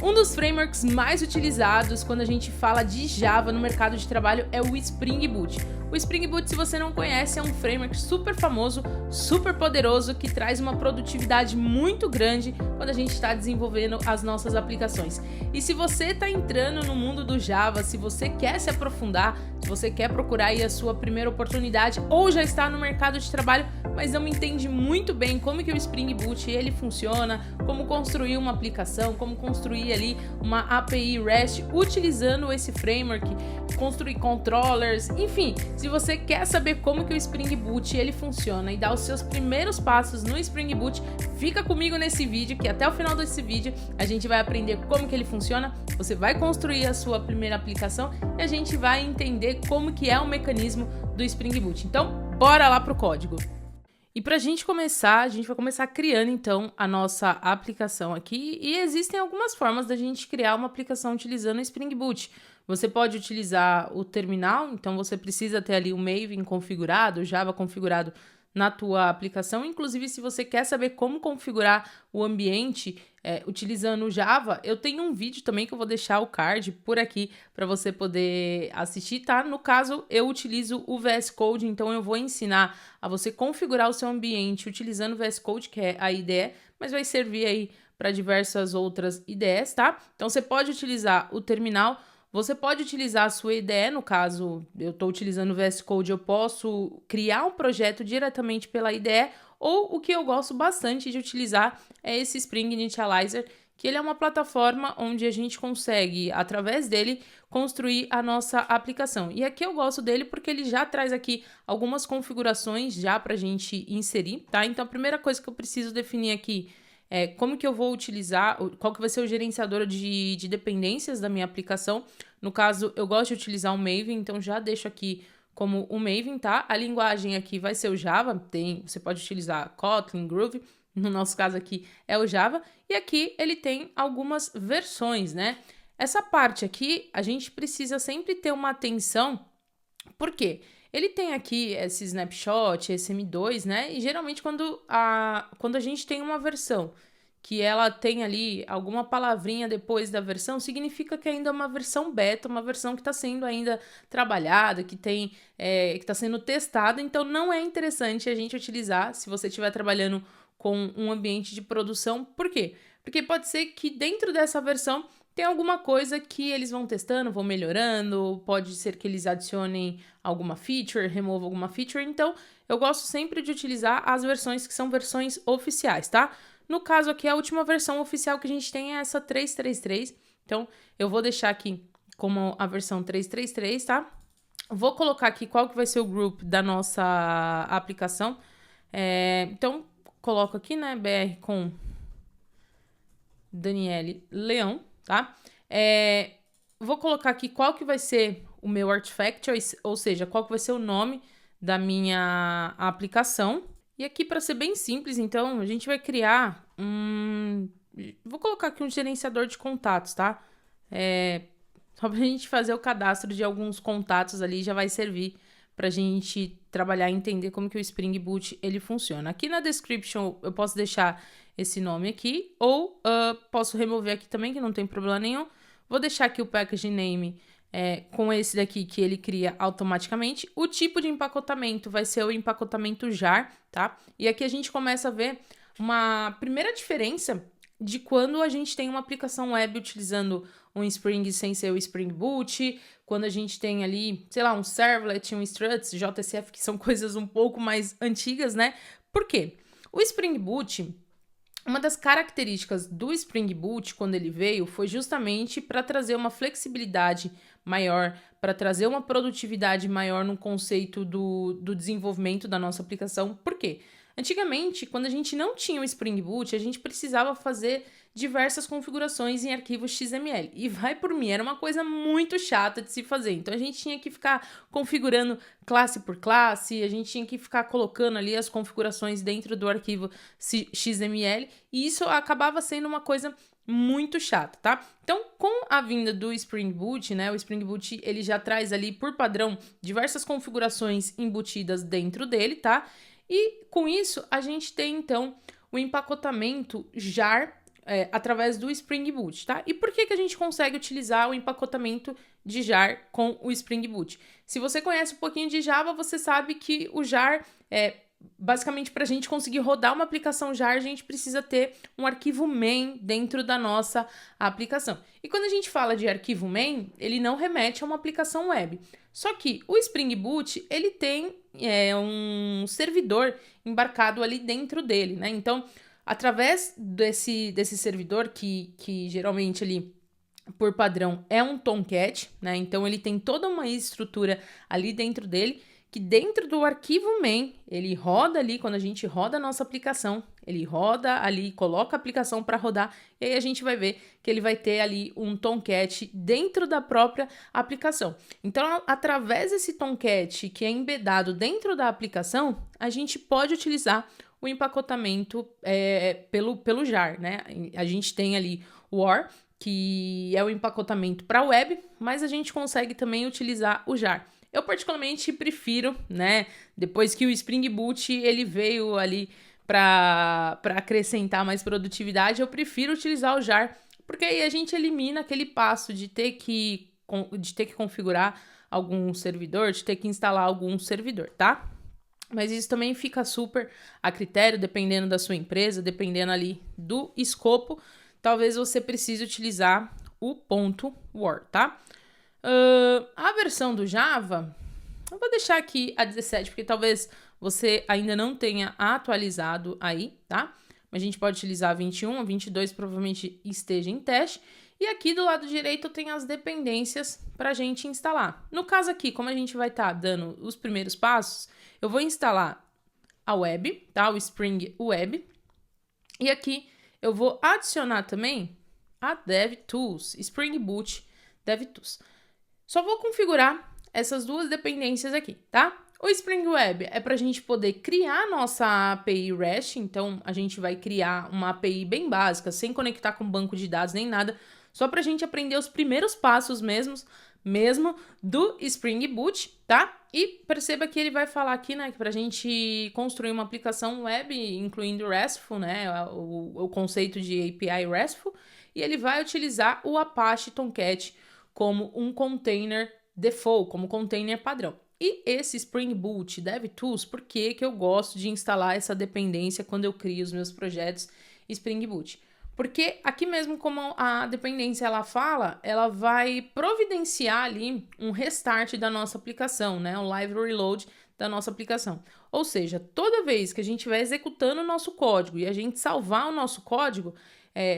Um dos frameworks mais utilizados quando a gente fala de Java no mercado de trabalho é o Spring Boot. O Spring Boot, se você não conhece, é um framework super famoso, super poderoso, que traz uma produtividade muito grande quando a gente está desenvolvendo as nossas aplicações. E se você está entrando no mundo do Java, se você quer se aprofundar, se você quer procurar aí a sua primeira oportunidade ou já está no mercado de trabalho, mas não entende muito bem como que o Spring Boot ele funciona, como construir uma aplicação, como construir ali uma API REST utilizando esse framework, construir controllers, enfim, se você quer saber como que o Spring Boot ele funciona e dar os seus primeiros passos no Spring Boot, fica comigo nesse vídeo, que até o final desse vídeo a gente vai aprender como que ele funciona, você vai construir a sua primeira aplicação e a gente vai entender como que é o mecanismo do Spring Boot. Então, bora lá pro código. E para a gente vai começar criando então a nossa aplicação aqui, e existem algumas formas da gente criar uma aplicação utilizando o Spring Boot. Você pode utilizar o terminal, então você precisa ter ali o Maven configurado, o Java configurado na tua aplicação. Inclusive, se você quer saber como configurar o ambiente utilizando o Java, eu tenho um vídeo também que eu vou deixar o card por aqui para você poder assistir, tá? No caso, eu utilizo o VS Code, então eu vou ensinar a você configurar o seu ambiente utilizando o VS Code, que é a IDE, mas vai servir aí para diversas outras IDEs, tá? Então, você pode utilizar o terminal. Você pode utilizar a sua IDE, no caso, eu estou utilizando o VS Code, eu posso criar um projeto diretamente pela IDE, ou o que eu gosto bastante de utilizar é esse Spring Initializer, que ele é uma plataforma onde a gente consegue, através dele, construir a nossa aplicação. E aqui eu gosto dele porque ele já traz aqui algumas configurações já para a gente inserir, tá? Então, a primeira coisa que eu preciso definir aqui como que eu vou utilizar, qual que vai ser o gerenciador de dependências da minha aplicação. No caso, eu gosto de utilizar o Maven, então já deixo aqui como o Maven, tá? A linguagem aqui vai ser o Java, você pode utilizar Kotlin, Groovy, no nosso caso aqui é o Java, e aqui ele tem algumas versões, né? Essa parte aqui, a gente precisa sempre ter uma atenção, por quê? Ele tem aqui esse snapshot, esse M2, né? E geralmente quando a gente tem uma versão que ela tem ali alguma palavrinha depois da versão, significa que ainda é uma versão beta, uma versão que está sendo ainda trabalhada, que está sendo testada, então não é interessante a gente utilizar se você estiver trabalhando com um ambiente de produção. Por quê? Porque pode ser que dentro dessa versão tem alguma coisa que eles vão testando, vão melhorando, pode ser que eles adicionem alguma feature, removam alguma feature, então eu gosto sempre de utilizar as versões que são versões oficiais, tá? No caso aqui, a última versão oficial que a gente tem é essa 3.3.3, então eu vou deixar aqui como a versão 3.3.3, tá? Vou colocar aqui qual que vai ser o group da nossa aplicação, então coloco aqui, né, BR com Daniele Leão, tá? Vou colocar aqui qual que vai ser o meu artifact, ou seja, qual que vai ser o nome da minha aplicação. E aqui, para ser bem simples, então, a gente vai criar vou colocar aqui um gerenciador de contatos, tá? Só pra gente fazer o cadastro de alguns contatos ali, já vai servir pra gente trabalhar e entender como que o Spring Boot ele funciona. Aqui na description eu posso deixar esse nome aqui, ou posso remover aqui também, que não tem problema nenhum. Vou deixar aqui o package name com esse daqui que ele cria automaticamente. O tipo de empacotamento vai ser o empacotamento jar, tá? E aqui a gente começa a ver uma primeira diferença de quando a gente tem uma aplicação web utilizando um Spring sem ser o Spring Boot, quando a gente tem ali, sei lá, um servlet, um struts, JSF, que são coisas um pouco mais antigas, né? Por quê? O Spring Boot, uma das características do Spring Boot, quando ele veio, foi justamente para trazer uma flexibilidade maior, para trazer uma produtividade maior no conceito do desenvolvimento da nossa aplicação. Por quê? Antigamente, quando a gente não tinha o Spring Boot, a gente precisava fazer diversas configurações em arquivos XML. E vai por mim, era uma coisa muito chata de se fazer. Então, a gente tinha que ficar configurando classe por classe, a gente tinha que ficar colocando ali as configurações dentro do arquivo XML, e isso acabava sendo uma coisa muito chata, tá? Então, com a vinda do Spring Boot, né, o Spring Boot ele já traz ali por padrão diversas configurações embutidas dentro dele, tá? E com isso, a gente tem então o empacotamento jar através do Spring Boot, tá? E por que que a gente consegue utilizar o empacotamento de jar com o Spring Boot? Se você conhece um pouquinho de Java, você sabe que o jar basicamente, para a gente conseguir rodar uma aplicação jar, a gente precisa ter um arquivo main dentro da nossa aplicação. E quando a gente fala de arquivo main, ele não remete a uma aplicação web. Só que o Spring Boot, ele tem um servidor embarcado ali dentro dele, né? Então, através desse servidor, que geralmente ele, por padrão, é um Tomcat, né? Então, ele tem toda uma estrutura ali dentro dele, que dentro do arquivo main, ele roda ali, quando a gente roda a nossa aplicação, ele roda ali, coloca a aplicação para rodar, e aí a gente vai ver que ele vai ter ali um Tomcat dentro da própria aplicação. Então, através desse Tomcat que é embedado dentro da aplicação, a gente pode utilizar o empacotamento pelo jar, né? A gente tem ali o OR, que é o empacotamento para web, mas a gente consegue também utilizar o jar. Eu particularmente prefiro, né, depois que o Spring Boot ele veio ali para acrescentar mais produtividade, eu prefiro utilizar o jar, porque aí a gente elimina aquele passo de ter que configurar algum servidor, de ter que instalar algum servidor, tá? Mas isso também fica super a critério, dependendo da sua empresa, dependendo ali do escopo, talvez você precise utilizar o .war, tá? A versão do Java, eu vou deixar aqui a 17, porque talvez você ainda não tenha atualizado aí, tá? A gente pode utilizar a 21, a 22 provavelmente esteja em teste. E aqui do lado direito tem as dependências para a gente instalar. No caso aqui, como a gente vai estar dando os primeiros passos, eu vou instalar a web, tá? O Spring Web. E aqui eu vou adicionar também a DevTools, Spring Boot DevTools. Só vou configurar essas duas dependências aqui, tá? O Spring Web é para a gente poder criar nossa API REST, então a gente vai criar uma API bem básica, sem conectar com banco de dados nem nada, só para a gente aprender os primeiros passos mesmo do Spring Boot, tá? E perceba que ele vai falar aqui, né, que para a gente construir uma aplicação web, incluindo RESTful, né, o conceito de API RESTful, e ele vai utilizar o Apache Tomcat como um container default, como container padrão. E esse Spring Boot DevTools, por que eu gosto de instalar essa dependência quando eu crio os meus projetos Spring Boot? Porque aqui mesmo, como a dependência ela fala, ela vai providenciar ali um restart da nossa aplicação, né? Um live reload da nossa aplicação. Ou seja, toda vez que a gente vai executando o nosso código e a gente salvar o nosso código,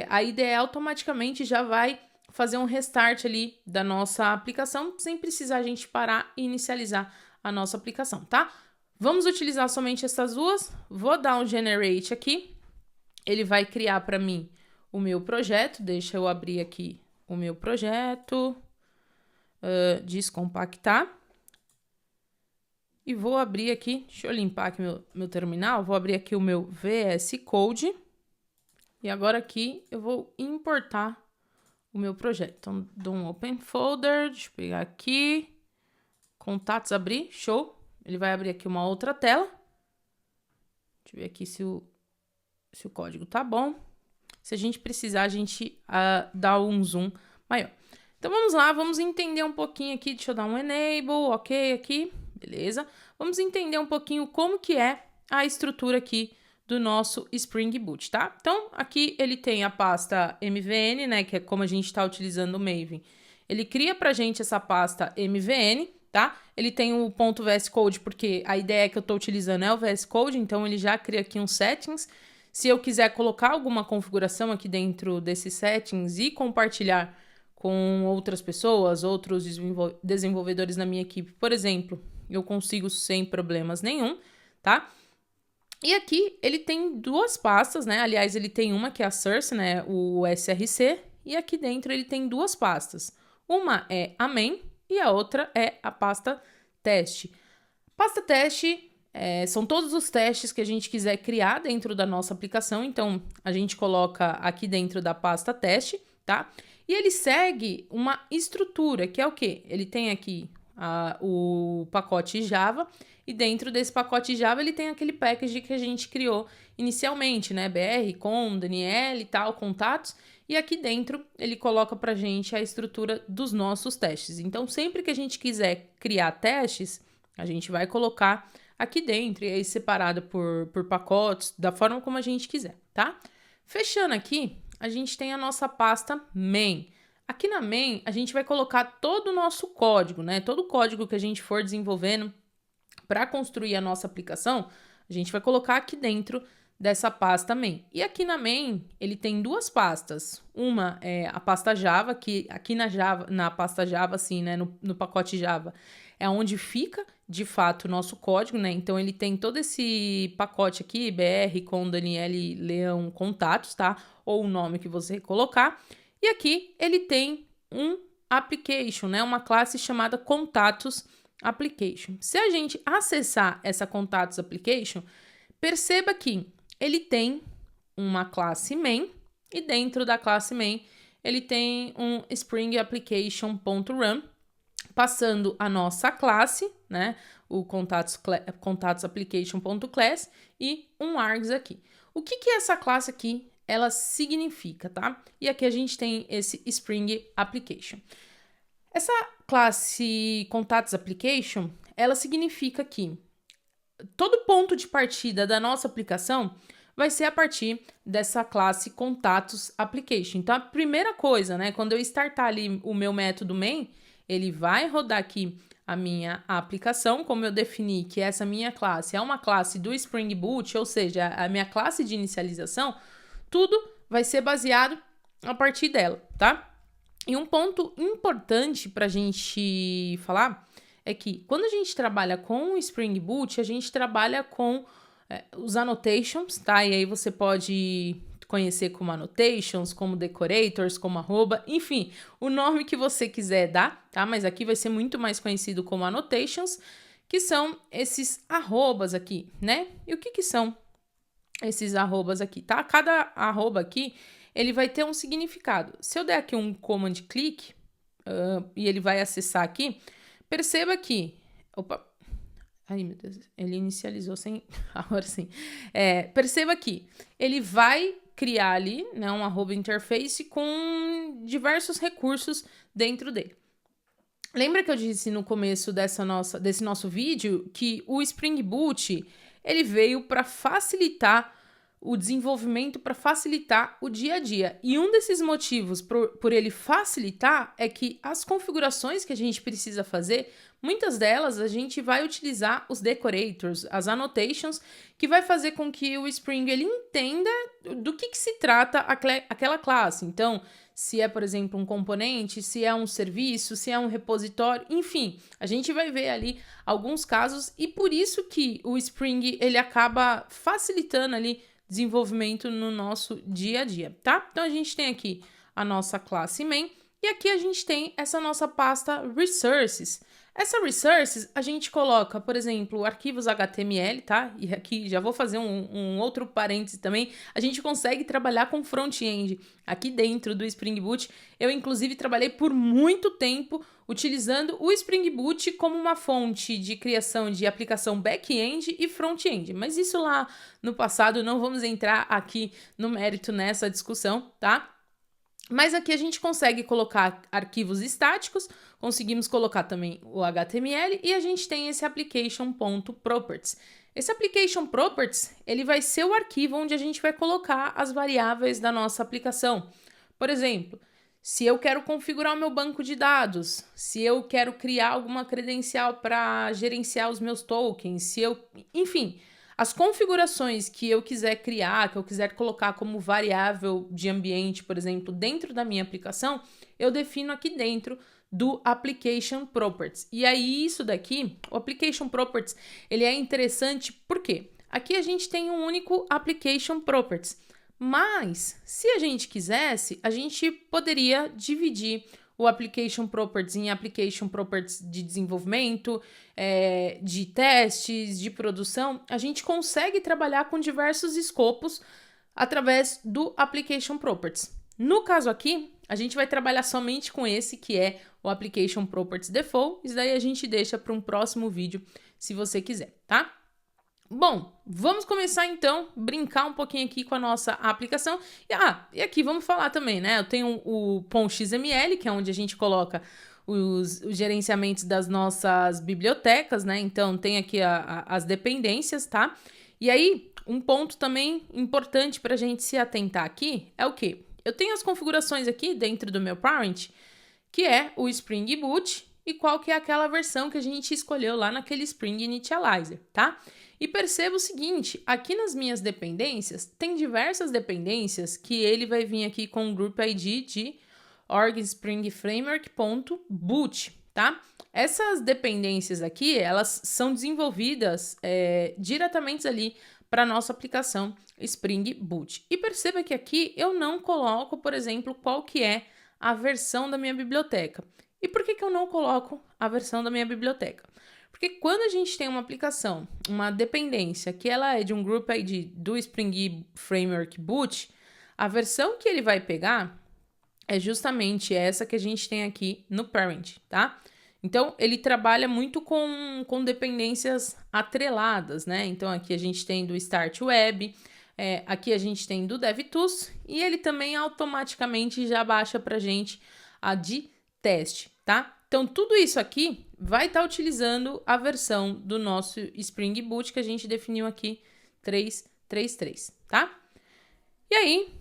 a IDE automaticamente já vai fazer um restart ali da nossa aplicação, sem precisar a gente parar e inicializar a nossa aplicação, tá? Vamos utilizar somente essas duas. Vou dar um generate aqui. Ele vai criar para mim o meu projeto. Deixa eu abrir aqui o meu projeto. Descompactar. E vou abrir aqui, deixa eu limpar aqui meu terminal. Vou abrir aqui o meu VS Code. E agora aqui eu vou importar o meu projeto. Então, dou um open folder, deixa eu pegar aqui, contatos, abrir, show. Ele vai abrir aqui uma outra tela. Deixa eu ver aqui se o código tá bom. Se a gente precisar, a gente dá um zoom maior. Então, vamos lá, vamos entender um pouquinho aqui. Deixa eu dar um enable, ok, aqui, beleza. Vamos entender um pouquinho como que é a estrutura aqui do nosso Spring Boot, tá? Então, aqui ele tem a pasta MVN, né, que é como a gente está utilizando o Maven. Ele cria pra gente essa pasta MVN, tá? Ele tem o .VS Code, porque a ideia que eu estou utilizando é o VS Code, então ele já cria aqui uns settings. Se eu quiser colocar alguma configuração aqui dentro desses settings e compartilhar com outras pessoas, outros desenvolvedores na minha equipe, por exemplo, eu consigo sem problemas nenhum, tá? E aqui ele tem duas pastas, né? Aliás, ele tem uma que é a source, né? O SRC. E aqui dentro ele tem duas pastas. Uma é a main e a outra é a pasta teste. Pasta teste são todos os testes que a gente quiser criar dentro da nossa aplicação. Então, a gente coloca aqui dentro da pasta teste, tá? E ele segue uma estrutura, que é o quê? Ele tem aqui o pacote Java, e dentro desse pacote Java ele tem aquele package que a gente criou inicialmente, né? BR, com, Daniel e tal, contatos, e aqui dentro ele coloca pra gente a estrutura dos nossos testes. Então, sempre que a gente quiser criar testes, a gente vai colocar aqui dentro, e aí separado por pacotes, da forma como a gente quiser, tá? Fechando aqui, a gente tem a nossa pasta main. Aqui na main, a gente vai colocar todo o nosso código, né? Todo o código que a gente for desenvolvendo para construir a nossa aplicação, a gente vai colocar aqui dentro dessa pasta main. E aqui na main, ele tem duas pastas. Uma é a pasta Java, que aqui na pasta Java, assim, né, no pacote Java, é onde fica, de fato, o nosso código, né? Então, ele tem todo esse pacote aqui, BR, com Daniel Leão Contatos, tá? Ou o nome que você colocar. E aqui, ele tem um application, né? Uma classe chamada Contatos Application. Se a gente acessar essa Contatos Application, perceba que ele tem uma classe main, e dentro da classe main, ele tem um Spring Application.run, passando a nossa classe, né, o contatos application.class e um args aqui. O que essa classe aqui, ela significa, tá? E aqui a gente tem esse Spring Application. Essa classe contatos application, ela significa que todo ponto de partida da nossa aplicação vai ser a partir dessa classe contatos application. Então, a primeira coisa, né, quando eu startar ali o meu método main, ele vai rodar aqui a minha aplicação, como eu defini que essa minha classe é uma classe do Spring Boot, ou seja, a minha classe de inicialização, tudo vai ser baseado a partir dela, tá? E um ponto importante para a gente falar é que quando a gente trabalha com o Spring Boot, a gente trabalha com os annotations, tá? E aí você pode conhecer como annotations, como decorators, como arroba, enfim, o nome que você quiser dar, tá? Mas aqui vai ser muito mais conhecido como annotations, que são esses arrobas aqui, né? E o que são esses arrobas aqui, tá? Cada arroba aqui, ele vai ter um significado. Se eu der aqui um command click, e ele vai acessar aqui, perceba que... Opa! Ai, meu Deus, ele inicializou sem... Agora sim. Perceba que ele vai criar ali, né, um arroba interface com diversos recursos dentro dele. Lembra que eu disse no começo desse nosso vídeo que o Spring Boot, ele veio para facilitar o desenvolvimento, para facilitar o dia a dia. E um desses motivos por ele facilitar é que as configurações que a gente precisa fazer, muitas delas a gente vai utilizar os decorators, as annotations, que vai fazer com que o Spring ele entenda do que se trata aquela classe. Então, se é, por exemplo, um componente, se é um serviço, se é um repositório, enfim, a gente vai ver ali alguns casos, e por isso que o Spring ele acaba facilitando ali desenvolvimento no nosso dia a dia, tá? Então, a gente tem aqui a nossa classe main, e aqui a gente tem essa nossa pasta resources. Essa resources, a gente coloca, por exemplo, arquivos HTML, tá? E aqui já vou fazer um outro parêntese também. A gente consegue trabalhar com front-end aqui dentro do Spring Boot. Eu, inclusive, trabalhei por muito tempo utilizando o Spring Boot como uma fonte de criação de aplicação back-end e front-end. Mas isso lá no passado, não vamos entrar aqui no mérito nessa discussão, tá? Mas aqui a gente consegue colocar arquivos estáticos, conseguimos colocar também o HTML, e a gente tem esse application.properties. Esse application.properties, ele vai ser o arquivo onde a gente vai colocar as variáveis da nossa aplicação. Por exemplo, se eu quero configurar o meu banco de dados, se eu quero criar alguma credencial para gerenciar os meus tokens, enfim, as configurações que eu quiser criar, que eu quiser colocar como variável de ambiente, por exemplo, dentro da minha aplicação, eu defino aqui dentro do Application Properties. E aí, isso daqui, o Application Properties, ele é interessante porque aqui a gente tem um único Application Properties. Mas, se a gente quisesse, a gente poderia dividir o Application Properties em Application Properties de desenvolvimento, de testes, de produção. A gente consegue trabalhar com diversos escopos através do Application Properties. No caso aqui, a gente vai trabalhar somente com esse, que é o Application Properties Default. Isso daí a gente deixa para um próximo vídeo, se você quiser, tá? Bom, vamos começar então, brincar um pouquinho aqui com a nossa aplicação. E aqui vamos falar também, né? Eu tenho o .xml, que é onde a gente coloca os gerenciamentos das nossas bibliotecas, né? Então, tem aqui as dependências, tá? E aí, um ponto também importante para a gente se atentar aqui é o quê? Eu tenho as configurações aqui dentro do meu parent, que é o Spring Boot e qual que é aquela versão que a gente escolheu lá naquele Spring Initializer, tá? E perceba o seguinte, aqui nas minhas dependências, tem diversas dependências que ele vai vir aqui com o Group ID de org Spring Framework.boot, tá? Essas dependências aqui, elas são desenvolvidas diretamente ali para a nossa aplicação Spring Boot. E perceba que aqui eu não coloco, por exemplo, qual que é a versão da minha biblioteca. E por que eu não coloco a versão da minha biblioteca? Porque quando a gente tem uma aplicação, uma dependência, que ela é de um Group ID do Spring Framework Boot, a versão que ele vai pegar é justamente essa que a gente tem aqui no Parent, tá? Então, ele trabalha muito com dependências atreladas, né? Então, aqui a gente tem do Start Web, aqui a gente tem do DevTools, e ele também automaticamente já baixa pra gente a de teste, tá? Então, tudo isso aqui vai estar utilizando a versão do nosso Spring Boot que a gente definiu aqui, 3.3.3, tá? E aí,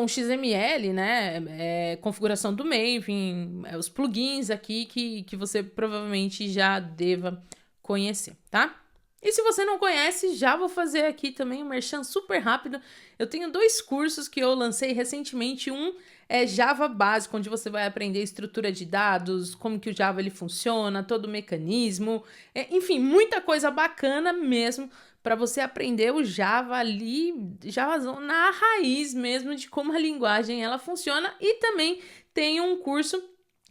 .xml, né, configuração do Maven, os plugins aqui que você provavelmente já deva conhecer, tá? E se você não conhece, já vou fazer aqui também um merchan super rápido. Eu tenho 2 cursos que eu lancei recentemente. Um é Java básico, onde você vai aprender estrutura de dados, como que o Java ele funciona, todo o mecanismo, enfim, muita coisa bacana mesmo para você aprender o Java ali, Javazão na raiz mesmo de como a linguagem ela funciona. E também tem um curso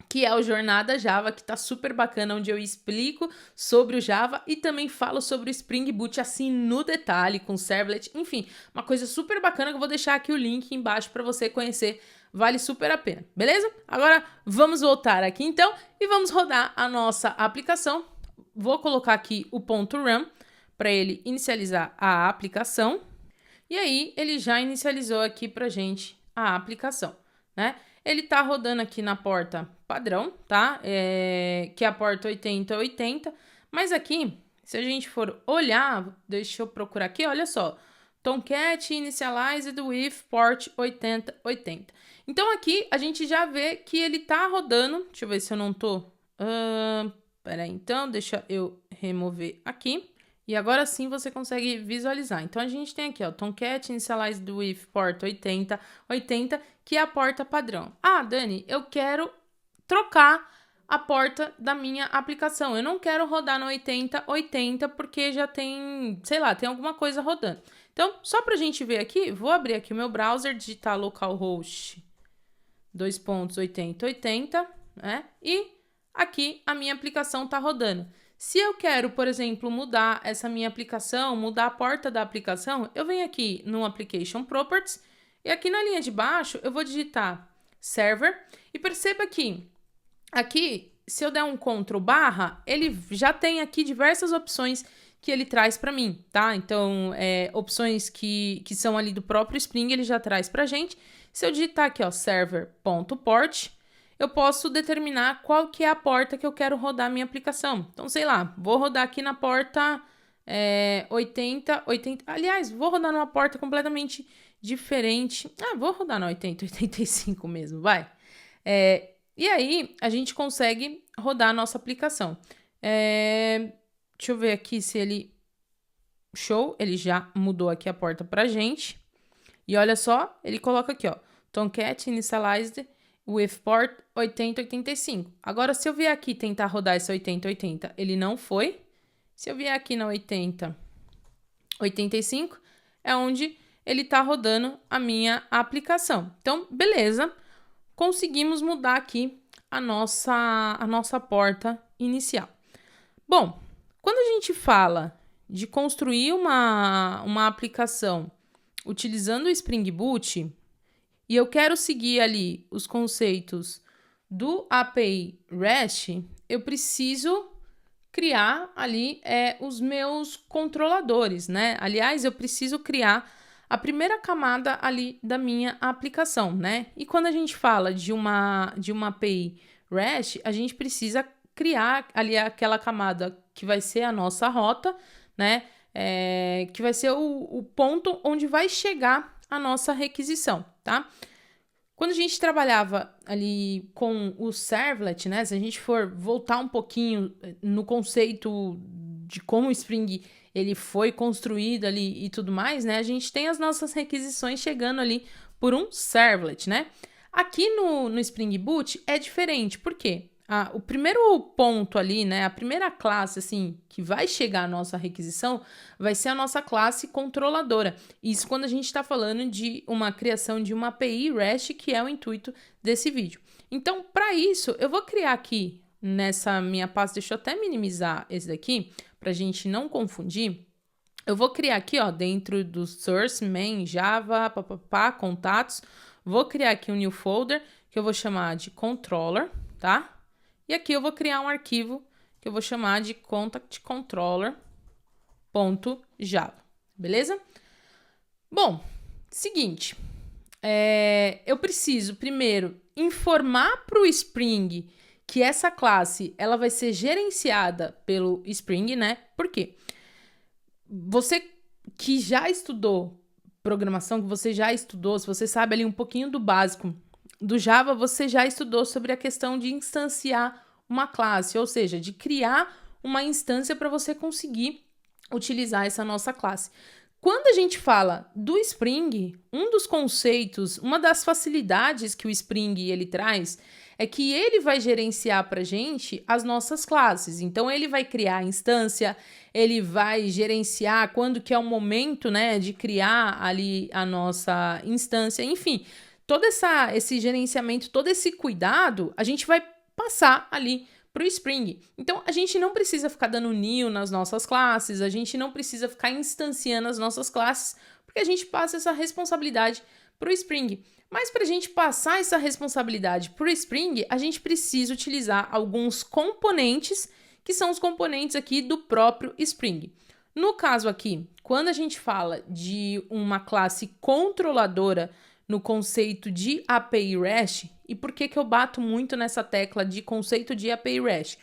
que é o Jornada Java, que tá super bacana, onde eu explico sobre o Java e também falo sobre o Spring Boot, assim, no detalhe, com servlet, enfim, uma coisa super bacana que eu vou deixar aqui o link embaixo para você conhecer, vale super a pena, beleza? Agora, vamos voltar aqui, então, e vamos rodar a nossa aplicação. Vou colocar aqui o .run para ele inicializar a aplicação, e aí ele já inicializou aqui pra gente a aplicação, né? Ele tá rodando aqui na porta padrão, tá? Que é a porta 8080. Mas aqui, se a gente for olhar, deixa eu procurar aqui, olha só. Tomcat initialized with port 8080. Então aqui a gente já vê que ele tá rodando. Deixa eu ver se eu não tô... Peraí, então deixa eu remover aqui. E agora sim você consegue visualizar. Então, a gente tem aqui, ó, Tomcat initialized with port 8080, que é a porta padrão. Ah, Dani, eu quero trocar a porta da minha aplicação. Eu não quero rodar no 8080 porque já tem, sei lá, tem alguma coisa rodando. Então, só pra gente ver aqui, vou abrir aqui o meu browser, digitar localhost 2.8080, né? E aqui a minha aplicação tá rodando. Se eu quero, por exemplo, mudar essa minha aplicação, mudar a porta da aplicação, eu venho aqui no Application Properties e aqui na linha de baixo eu vou digitar Server e perceba que aqui, se eu der um Ctrl/, ele já tem aqui diversas opções que ele traz para mim, tá? Então, opções que são ali do próprio Spring, ele já traz pra gente. Se eu digitar aqui, ó, server.port, eu posso determinar qual que é a porta que eu quero rodar a minha aplicação. Então, sei lá, vou rodar aqui na porta 80. Aliás, vou rodar numa porta completamente diferente. Vou rodar na 8085 mesmo, vai. E aí, a gente consegue rodar a nossa aplicação. Deixa eu ver aqui se ele... Show, ele já mudou aqui a porta pra gente. E olha só, ele coloca aqui, ó, Tomcat initialized with port 8085. Agora, se eu vier aqui tentar rodar esse 8080, ele não foi. Se eu vier aqui na 8085, é onde ele tá rodando a minha aplicação. Então, beleza. Conseguimos mudar aqui a nossa porta inicial. Bom, quando a gente fala de construir uma aplicação utilizando o Spring Boot, e eu quero seguir ali os conceitos do API REST, eu preciso criar ali os meus controladores, né? Aliás, eu preciso criar a primeira camada ali da minha aplicação, né? E quando a gente fala de uma API REST, a gente precisa criar ali aquela camada que vai ser a nossa rota, né? Que vai ser o ponto onde vai chegar a nossa requisição, tá? Quando a gente trabalhava ali com o servlet, né? Se a gente for voltar um pouquinho no conceito de como o Spring ele foi construído ali e tudo mais, né? A gente tem as nossas requisições chegando ali por um servlet, né? Aqui no Spring Boot é diferente, por quê? O primeiro ponto ali, né, a primeira classe, assim, que vai chegar a nossa requisição vai ser a nossa classe controladora. Isso quando a gente está falando de uma criação de uma API REST, que é o intuito desse vídeo. Então, para isso, eu vou criar aqui nessa minha pasta, deixa eu até minimizar esse daqui, para a gente não confundir. Eu vou criar aqui, ó, dentro do source, main, java, contatos, vou criar aqui um new folder, que eu vou chamar de controller, tá? E aqui eu vou criar um arquivo que eu vou chamar de contactcontroller.java, beleza? Bom, seguinte, eu preciso primeiro informar para o Spring que essa classe ela vai ser gerenciada pelo Spring, né? Por quê? Você que já estudou programação, que você já estudou, se você sabe ali um pouquinho do básico do Java, você já estudou sobre a questão de instanciar uma classe, ou seja, de criar uma instância para você conseguir utilizar essa nossa classe. Quando a gente fala do Spring, um dos conceitos, uma das facilidades que o Spring ele traz é que ele vai gerenciar para a gente as nossas classes. Então, ele vai criar a instância, ele vai gerenciar quando que é o momento, né, de criar ali a nossa instância, enfim. Todo esse gerenciamento, todo esse cuidado, a gente vai passar ali para o Spring. Então, a gente não precisa ficar dando new nas nossas classes, a gente não precisa ficar instanciando as nossas classes, porque a gente passa essa responsabilidade para o Spring. Mas para a gente passar essa responsabilidade para o Spring, a gente precisa utilizar alguns componentes, que são os componentes aqui do próprio Spring. No caso aqui, quando a gente fala de uma classe controladora no conceito de API REST, e por que eu bato muito nessa tecla de conceito de API REST?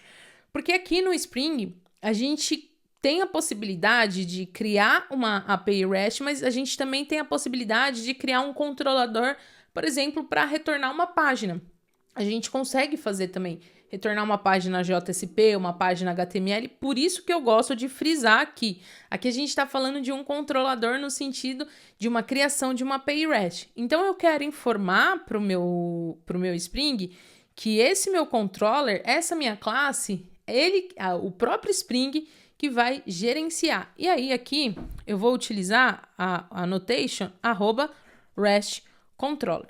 Porque aqui no Spring, a gente tem a possibilidade de criar uma API REST, mas a gente também tem a possibilidade de criar um controlador, por exemplo, para retornar uma página. A gente consegue fazer também, retornar uma página JSP, uma página HTML, por isso que eu gosto de frisar aqui. Aqui a gente está falando de um controlador no sentido de uma criação de uma API REST. Então, eu quero informar para o meu Spring que esse meu controller, essa minha classe, o próprio Spring que vai gerenciar. E aí, aqui, eu vou utilizar a annotation @REST_controller.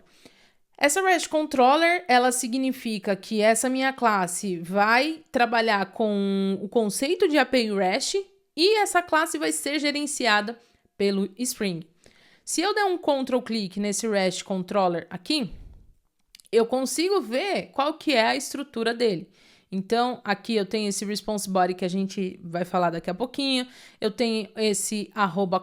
Essa REST Controller, ela significa que essa minha classe vai trabalhar com o conceito de API REST e essa classe vai ser gerenciada pelo Spring. Se eu der um Ctrl clique nesse REST Controller aqui, eu consigo ver qual que é a estrutura dele. Então, aqui eu tenho esse response body que a gente vai falar daqui a pouquinho. Eu tenho esse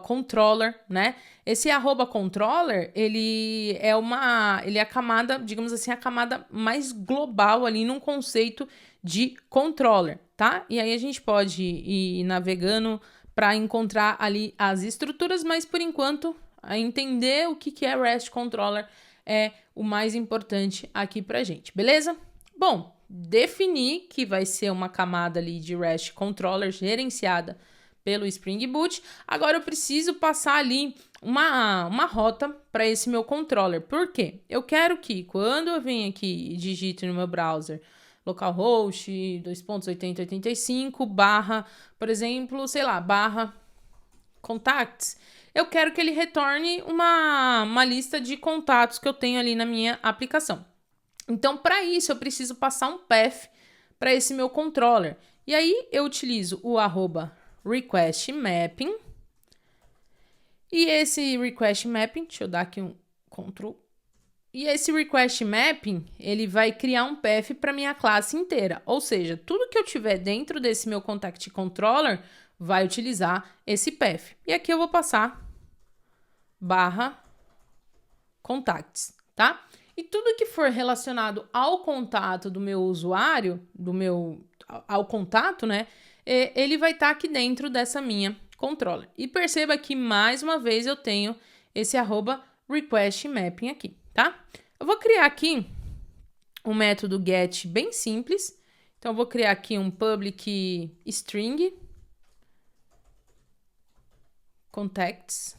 @controller, né? Esse @controller, ele é a camada, digamos assim, a camada mais global ali num conceito de controller, tá? E aí a gente pode ir navegando para encontrar ali as estruturas, mas por enquanto, entender o que é REST Controller é o mais importante aqui pra gente, beleza? Bom, definir que vai ser uma camada ali de REST Controller gerenciada pelo Spring Boot. Agora eu preciso passar ali uma rota para esse meu controller. Por quê? Eu quero que quando eu venho aqui e digito no meu browser localhost 2.80.85 barra, por exemplo, sei lá, barra contacts, eu quero que ele retorne uma lista de contatos que eu tenho ali na minha aplicação. Então, para isso, eu preciso passar um path para esse meu controller. E aí, eu utilizo o @requestMapping. E esse request mapping, deixa eu dar aqui um Ctrl E esse request mapping, ele vai criar um path para minha classe inteira. Ou seja, tudo que eu tiver dentro desse meu contact controller vai utilizar esse path. E aqui eu vou passar barra contacts, tá? E tudo que for relacionado ao contato do meu usuário, ao contato, né? Ele vai estar aqui dentro dessa minha controller. E perceba que, mais uma vez, eu tenho esse @request mapping aqui, tá? Eu vou criar aqui um método get bem simples. Então, eu vou criar aqui um public string contacts.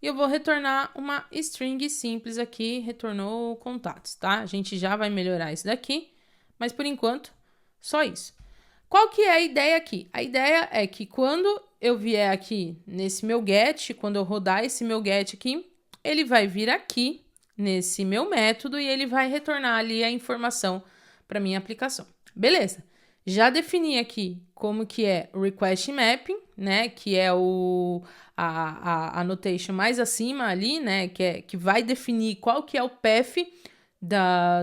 E eu vou retornar uma string simples aqui, retornou contatos, tá? A gente já vai melhorar isso daqui, mas por enquanto, só isso. Qual que é a ideia aqui? A ideia é que quando eu vier aqui nesse meu get, quando eu rodar esse meu get aqui, ele vai vir aqui nesse meu método e ele vai retornar ali a informação para minha aplicação. Beleza. Já defini aqui como que é o request mapping, né, que é a annotation mais acima ali, né, que vai definir qual que é o path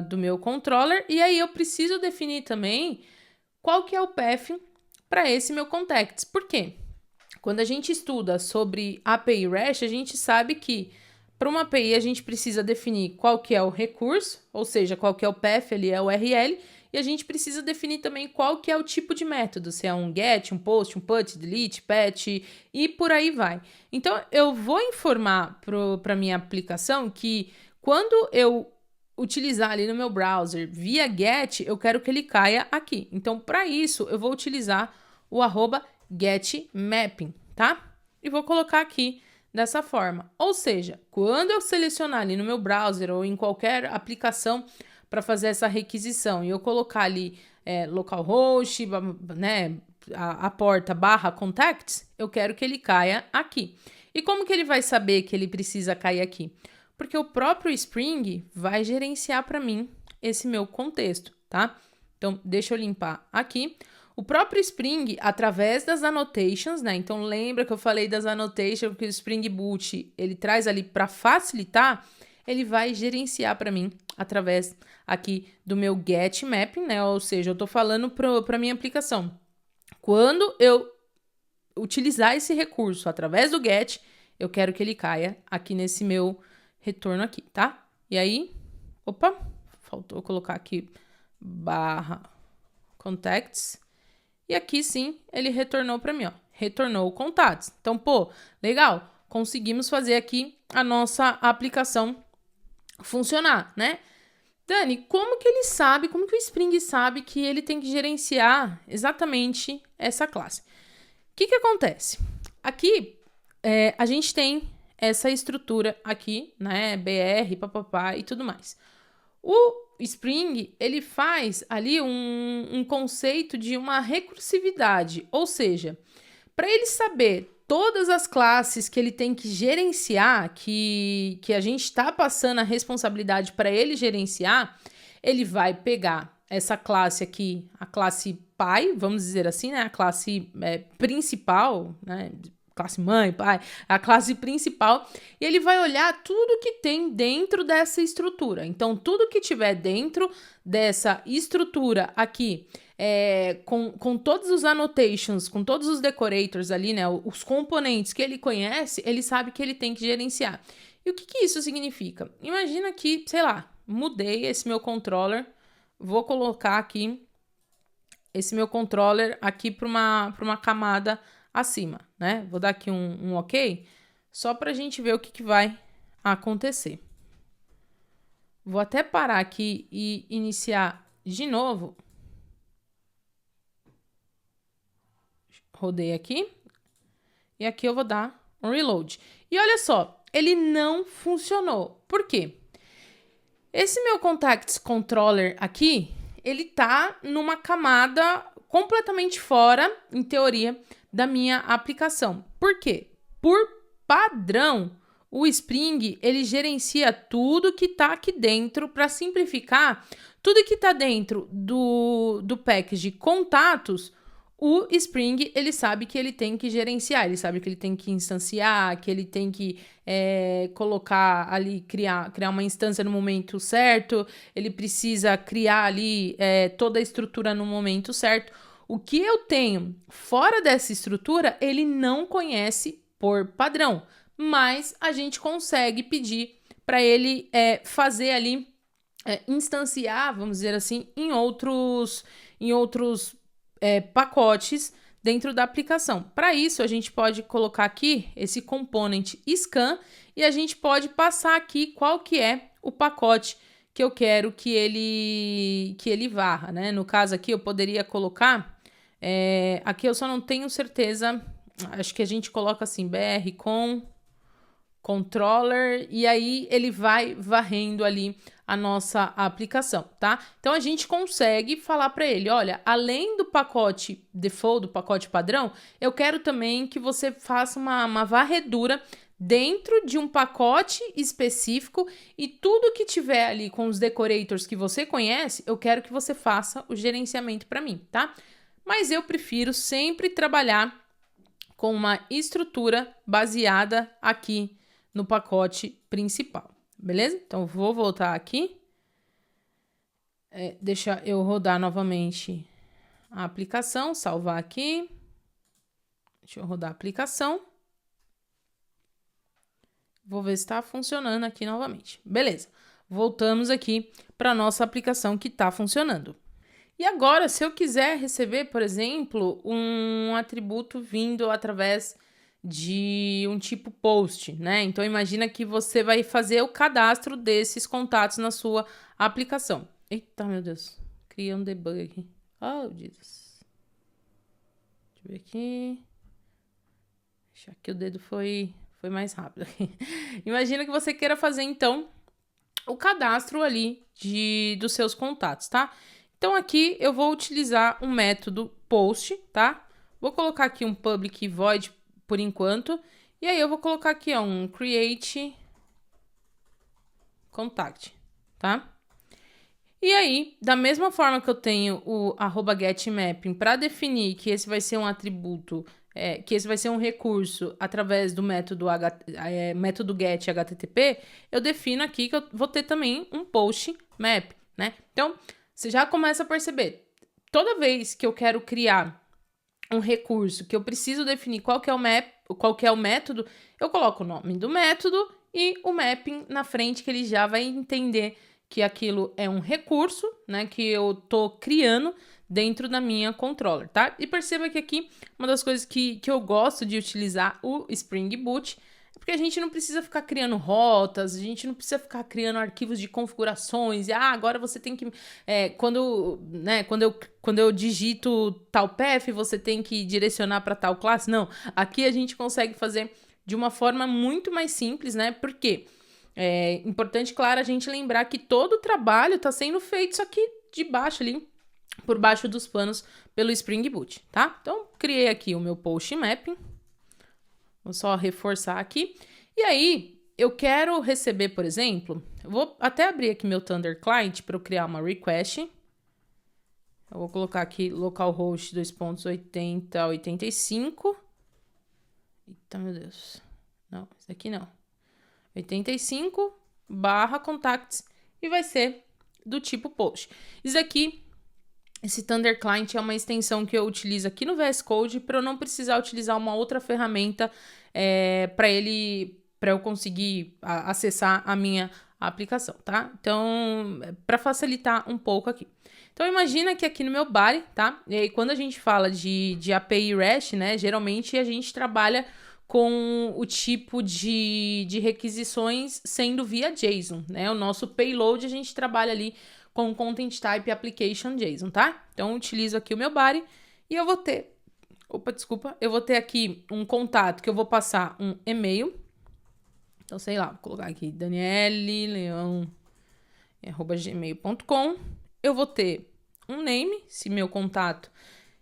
do meu controller, e aí eu preciso definir também qual que é o path para esse meu contacts. Por quê? Quando a gente estuda sobre API REST, a gente sabe que para uma API a gente precisa definir qual que é o recurso, ou seja, qual que é o path ali, é o URL, e a gente precisa definir também qual que é o tipo de método, se é um get, um post, um put, delete, patch e por aí vai. Então, eu vou informar para minha aplicação que quando eu utilizar ali no meu browser via get, eu quero que ele caia aqui. Então, para isso, eu vou utilizar o @getMapping, tá? E vou colocar aqui dessa forma. Ou seja, quando eu selecionar ali no meu browser ou em qualquer aplicação para fazer essa requisição e eu colocar ali localhost, né, a porta /contacts, eu quero que ele caia aqui. E como que ele vai saber que ele precisa cair aqui? Porque o próprio Spring vai gerenciar para mim esse meu contexto, tá? Então, deixa eu limpar aqui. O próprio Spring, através das annotations, né? Então, lembra que eu falei das annotations que o Spring Boot, ele traz ali para facilitar, ele vai gerenciar para mim através aqui do meu get mapping, né? Ou seja, eu tô falando para minha aplicação. Quando eu utilizar esse recurso através do get, eu quero que ele caia aqui nesse meu retorno aqui, tá? E aí, opa, faltou colocar aqui /contacts. E aqui sim, ele retornou para mim, ó. Retornou contatos. Então, pô, legal. Conseguimos fazer aqui a nossa aplicação funcionar, né? Dani, como que ele sabe, como que o Spring sabe que ele tem que gerenciar exatamente essa classe? O que acontece? Aqui, a gente tem essa estrutura aqui, né? BR, papapá e tudo mais. O Spring, ele faz ali um conceito de uma recursividade, ou seja, para ele saber todas as classes que ele tem que gerenciar, que a gente está passando a responsabilidade para ele gerenciar, ele vai pegar essa classe aqui, a classe pai, vamos dizer assim, né? A classe principal, né? Classe mãe, pai, a classe principal, e ele vai olhar tudo que tem dentro dessa estrutura. Então, tudo que tiver dentro dessa estrutura aqui, com todos os annotations, com todos os decorators ali, né, os componentes que ele conhece, ele sabe que ele tem que gerenciar. E o que isso significa? Imagina que, sei lá, mudei esse meu controller, vou colocar aqui esse meu controller aqui para uma camada acima, né? Vou dar aqui um OK, só para a gente ver o que vai acontecer. Vou até parar aqui e iniciar de novo. Rodei aqui. E aqui eu vou dar um reload. E olha só, ele não funcionou. Por quê? Esse meu contacts controller aqui, ele tá numa camada completamente fora, em teoria, da minha aplicação. Por quê? Por padrão, o Spring, ele gerencia tudo que está aqui dentro. Para simplificar, tudo que está dentro do package contatos, O Spring, ele sabe que ele tem que gerenciar, ele sabe que ele tem que instanciar, que ele tem que colocar ali, criar uma instância no momento certo, ele precisa criar ali toda a estrutura no momento certo. O que eu tenho fora dessa estrutura, ele não conhece por padrão, mas a gente consegue pedir para ele fazer ali, instanciar, vamos dizer assim, em outros pacotes dentro da aplicação. Para isso, a gente pode colocar aqui esse component scan e a gente pode passar aqui qual que é o pacote que eu quero que ele varra, né? No caso aqui, eu poderia colocar... aqui eu só não tenho certeza... Acho que a gente coloca assim, br com controller, e aí ele vai varrendo ali a nossa aplicação, tá? Então a gente consegue falar para ele, olha, além do pacote default, do pacote padrão, eu quero também que você faça uma varredura dentro de um pacote específico e tudo que tiver ali com os decorators que você conhece, eu quero que você faça o gerenciamento para mim, tá? Mas eu prefiro sempre trabalhar com uma estrutura baseada aqui no pacote principal, beleza? Então, vou voltar aqui. Deixa eu rodar novamente a aplicação, salvar aqui. Deixa eu rodar a aplicação. Vou ver se está funcionando aqui novamente. Beleza, voltamos aqui para a nossa aplicação que está funcionando. E agora, se eu quiser receber, por exemplo, um atributo vindo através de um tipo post, né? Então, imagina que você vai fazer o cadastro desses contatos na sua aplicação. Eita, meu Deus. Criei um debug aqui. Oh, Jesus. Deixa eu ver aqui. Deixa que o dedo foi mais rápido. Imagina que você queira fazer, então, o cadastro ali dos seus contatos, tá? Então, aqui eu vou utilizar um método post, tá? Vou colocar aqui um public void por enquanto. E aí, eu vou colocar aqui, ó, um create contact, tá? E aí, da mesma forma que eu tenho o @getMapping para definir que esse vai ser um atributo, que esse vai ser um recurso através do método get HTTP, eu defino aqui que eu vou ter também um post map, né? Então, você já começa a perceber, toda vez que eu quero criar um recurso, que eu preciso definir qual que é o método, eu coloco o nome do método e o mapping na frente, que ele já vai entender que aquilo é um recurso, né, que eu tô criando dentro da minha controller, tá? E perceba que aqui, uma das coisas que eu gosto de utilizar o Spring Boot é porque a gente não precisa ficar criando rotas, a gente não precisa ficar criando arquivos de configurações, e agora você tem que, quando eu digito tal path, você tem que direcionar para tal classe. Não, aqui a gente consegue fazer de uma forma muito mais simples, né? Porque é importante, claro, a gente lembrar que todo o trabalho está sendo feito isso aqui de baixo ali, por baixo dos panos, pelo Spring Boot, tá? Então, criei aqui o meu post mapping. Vou só reforçar aqui. E aí, eu quero receber, por exemplo, eu vou até abrir aqui meu Thunder Client para eu criar uma request. Eu vou colocar aqui localhost 2.80.85. Eita, meu Deus. Não, esse aqui não. 85/contacts e vai ser do tipo post. Isso aqui, esse Thunder Client é uma extensão que eu utilizo aqui no VS Code para eu não precisar utilizar uma outra ferramenta para eu conseguir acessar a minha aplicação, tá? Então, para facilitar um pouco aqui. Então, imagina que aqui no meu body, tá? E aí, quando a gente fala de API REST, né? Geralmente a gente trabalha com o tipo de requisições sendo via JSON, né? O nosso payload a gente trabalha ali com Content Type Application JSON, tá? Então, eu utilizo aqui o meu body e eu vou ter... eu vou ter aqui um contato que eu vou passar um e-mail. Então, sei lá, vou colocar aqui danieleleão@gmail.com. Eu vou ter um name, se meu contato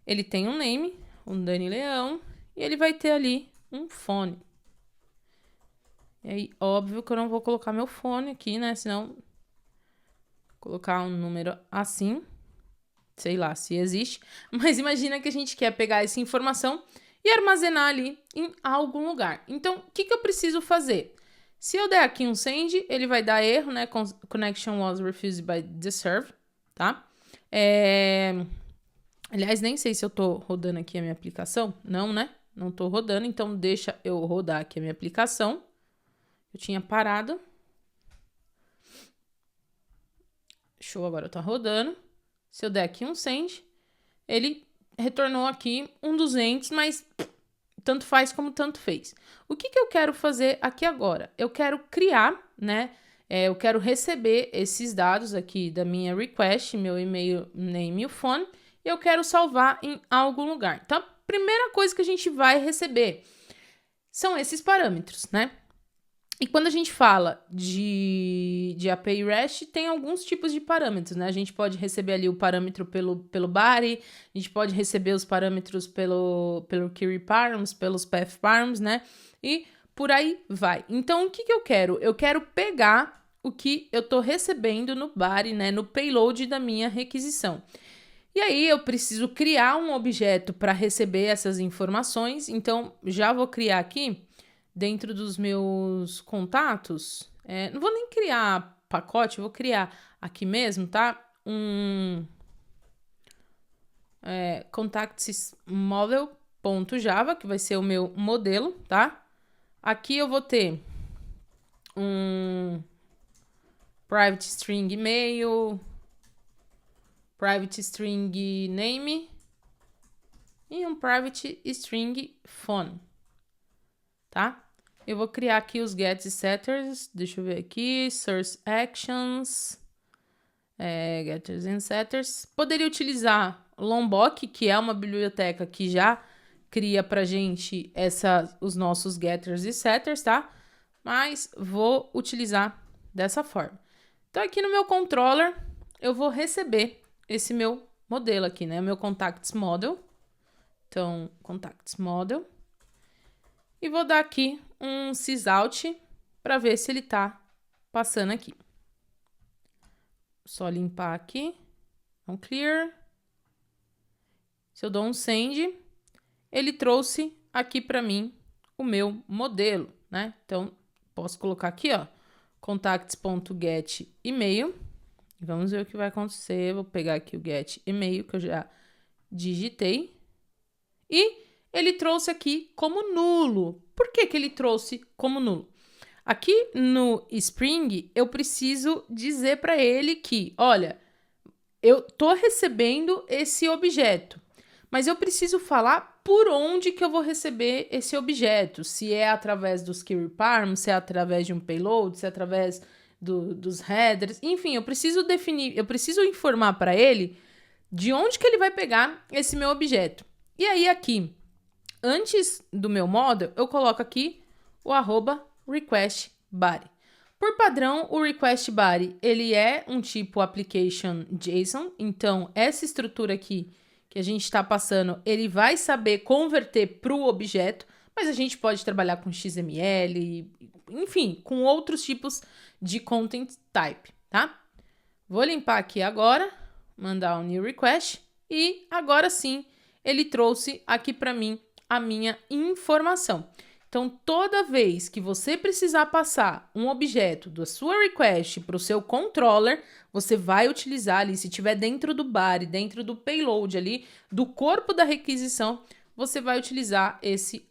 ele tem um name, um Dani Leão, e ele vai ter ali um fone. E aí, óbvio que eu não vou colocar meu fone aqui, né? Senão, vou colocar um número assim, sei lá se existe, mas imagina que a gente quer pegar essa informação e armazenar ali em algum lugar. Então, o que eu preciso fazer? Se eu der aqui um send, ele vai dar erro, né? Connection was refused by the server, tá? Aliás, nem sei se eu tô rodando aqui a minha aplicação. Não, né? Não tô rodando, então deixa eu rodar aqui a minha aplicação. Eu tinha parado. Show, agora tá rodando. Se eu der aqui um send, ele retornou aqui um 200, mas tanto faz como tanto fez. O que eu quero fazer aqui agora? Eu quero criar, né? Eu quero receber esses dados aqui da minha request, meu e-mail, name e o phone, e eu quero salvar em algum lugar. Então, a primeira coisa que a gente vai receber são esses parâmetros, né? E quando a gente fala de API REST, tem alguns tipos de parâmetros, né? A gente pode receber ali o parâmetro pelo body, a gente pode receber os parâmetros pelo query params, pelos path params, né? E por aí vai. Então, o que eu quero? Eu quero pegar o que eu tô recebendo no body, né? No payload da minha requisição. E aí, eu preciso criar um objeto para receber essas informações. Então, já vou criar aqui dentro dos meus contatos, não vou nem criar pacote, vou criar aqui mesmo, tá? Contacts model.java, que vai ser o meu modelo, tá? Aqui eu vou ter um private string email, private string name e um private string phone, tá? Eu vou criar aqui os gets e setters, deixa eu ver aqui, source actions, getters and setters. Poderia utilizar Lombok, que é uma biblioteca que já cria pra gente os nossos getters e setters, tá? Mas vou utilizar dessa forma. Então, aqui no meu controller, eu vou receber esse meu modelo aqui, né? Meu contacts model. Então, contacts model. E vou dar aqui um sysout para ver se ele tá passando aqui. Só limpar aqui. Um clear. Se eu dou um send, ele trouxe aqui para mim o meu modelo, né? Então, posso colocar aqui, ó, contacts.get email. Vamos ver o que vai acontecer. Vou pegar aqui o get email que eu já digitei. E ele trouxe aqui como nulo. Por que ele trouxe como nulo? Aqui no Spring, eu preciso dizer para ele que, olha, eu tô recebendo esse objeto, mas eu preciso falar por onde que eu vou receber esse objeto. Se é através dos query params, se é através de um payload, se é através dos headers. Enfim, eu preciso definir, eu preciso informar para ele de onde que ele vai pegar esse meu objeto. E aí aqui, antes do meu model, eu coloco aqui o @requestBody. Por padrão, o requestBody, ele é um tipo application JSON, então essa estrutura aqui que a gente está passando, ele vai saber converter para o objeto, mas a gente pode trabalhar com XML, enfim, com outros tipos de content type, tá? Vou limpar aqui agora, mandar um new request e agora sim ele trouxe aqui para mim a minha informação. Então, toda vez que você precisar passar um objeto da sua request para o seu controller, você vai utilizar ali, se tiver dentro do body, dentro do payload ali, do corpo da requisição, você vai utilizar esse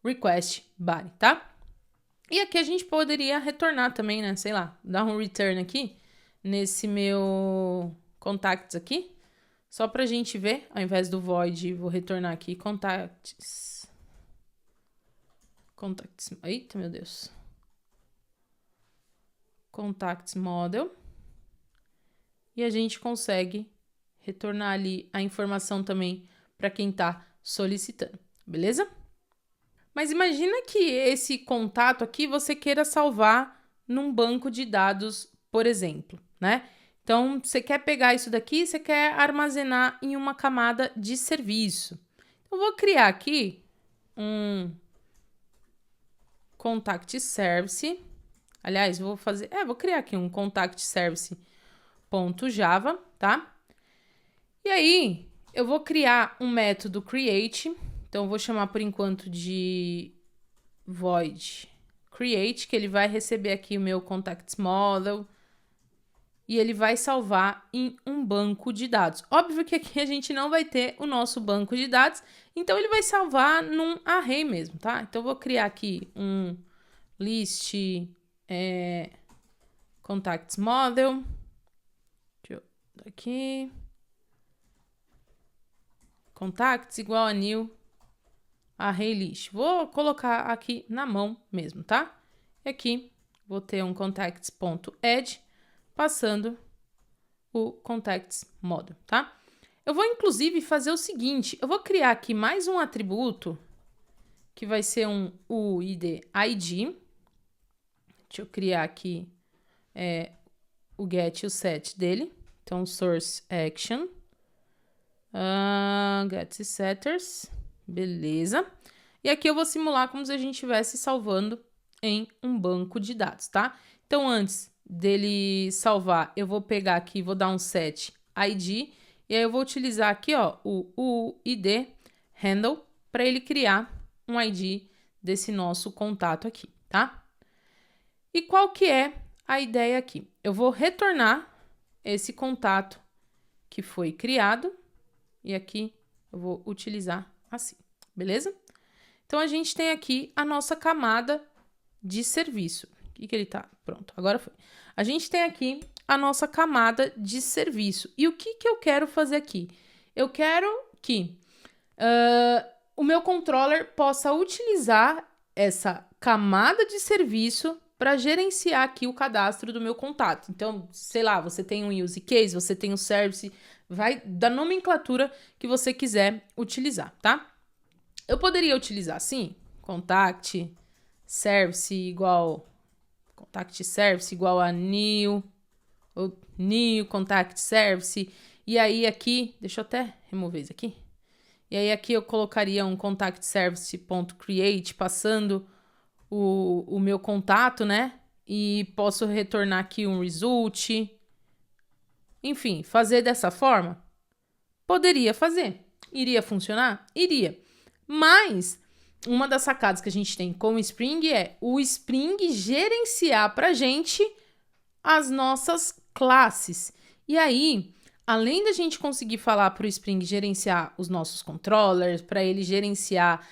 @requestBody, tá? E aqui a gente poderia retornar também, né? Sei lá, dar um return aqui nesse meu contacts aqui, só pra gente ver, ao invés do void, vou retornar aqui contacts. Eita, meu Deus. Contacts model. E a gente consegue retornar ali a informação também para quem tá solicitando, beleza? Mas imagina que esse contato aqui você queira salvar num banco de dados, por exemplo, né? Então, você quer pegar isso daqui, você quer armazenar em uma camada de serviço. Eu vou criar aqui um contact service. Aliás, vou criar aqui um contact service.java, tá? E aí, eu vou criar um método create. Então, eu vou chamar por enquanto de void create, que ele vai receber aqui o meu contacts model e ele vai salvar em um banco de dados. Óbvio que aqui a gente não vai ter o nosso banco de dados, então ele vai salvar num array mesmo, tá? Então, eu vou criar aqui um list contacts model. Deixa eu dar aqui. Contacts igual a new array list. Vou colocar aqui na mão mesmo, tá? E aqui vou ter um contacts.add passando o contacts model, tá? Eu vou inclusive fazer o seguinte, eu vou criar aqui mais um atributo que vai ser um UID ID. Deixa eu criar aqui o get e o set dele. Então, source action. Get setters. Beleza. E aqui eu vou simular como se a gente estivesse salvando em um banco de dados, tá? Então, antes dele salvar, eu vou pegar aqui, vou dar um set ID. E aí eu vou utilizar aqui, ó, o ID handle para ele criar um ID desse nosso contato aqui, tá? E qual que é a ideia aqui? Eu vou retornar esse contato que foi criado. E aqui eu vou utilizar assim, beleza? Então, a gente tem aqui a nossa camada de serviço. O que ele tá? Pronto, agora foi. A gente tem aqui a nossa camada de serviço. E o que eu quero fazer aqui? Eu quero que o meu controller possa utilizar essa camada de serviço para gerenciar aqui o cadastro do meu contato. Então, sei lá, você tem um use case, você tem um service, vai da nomenclatura que você quiser utilizar, tá? Eu poderia utilizar assim, contact service igual a new, ou new contact service, e aí aqui, deixa eu até remover isso aqui. E aí aqui eu colocaria um contact service.create passando o meu contato, né? E posso retornar aqui um result. Enfim, fazer dessa forma? Poderia fazer. Iria funcionar? Iria. Mas uma das sacadas que a gente tem com o Spring é o Spring gerenciar pra gente as nossas classes. E aí, além da gente conseguir falar para o Spring gerenciar os nossos controllers, para ele gerenciar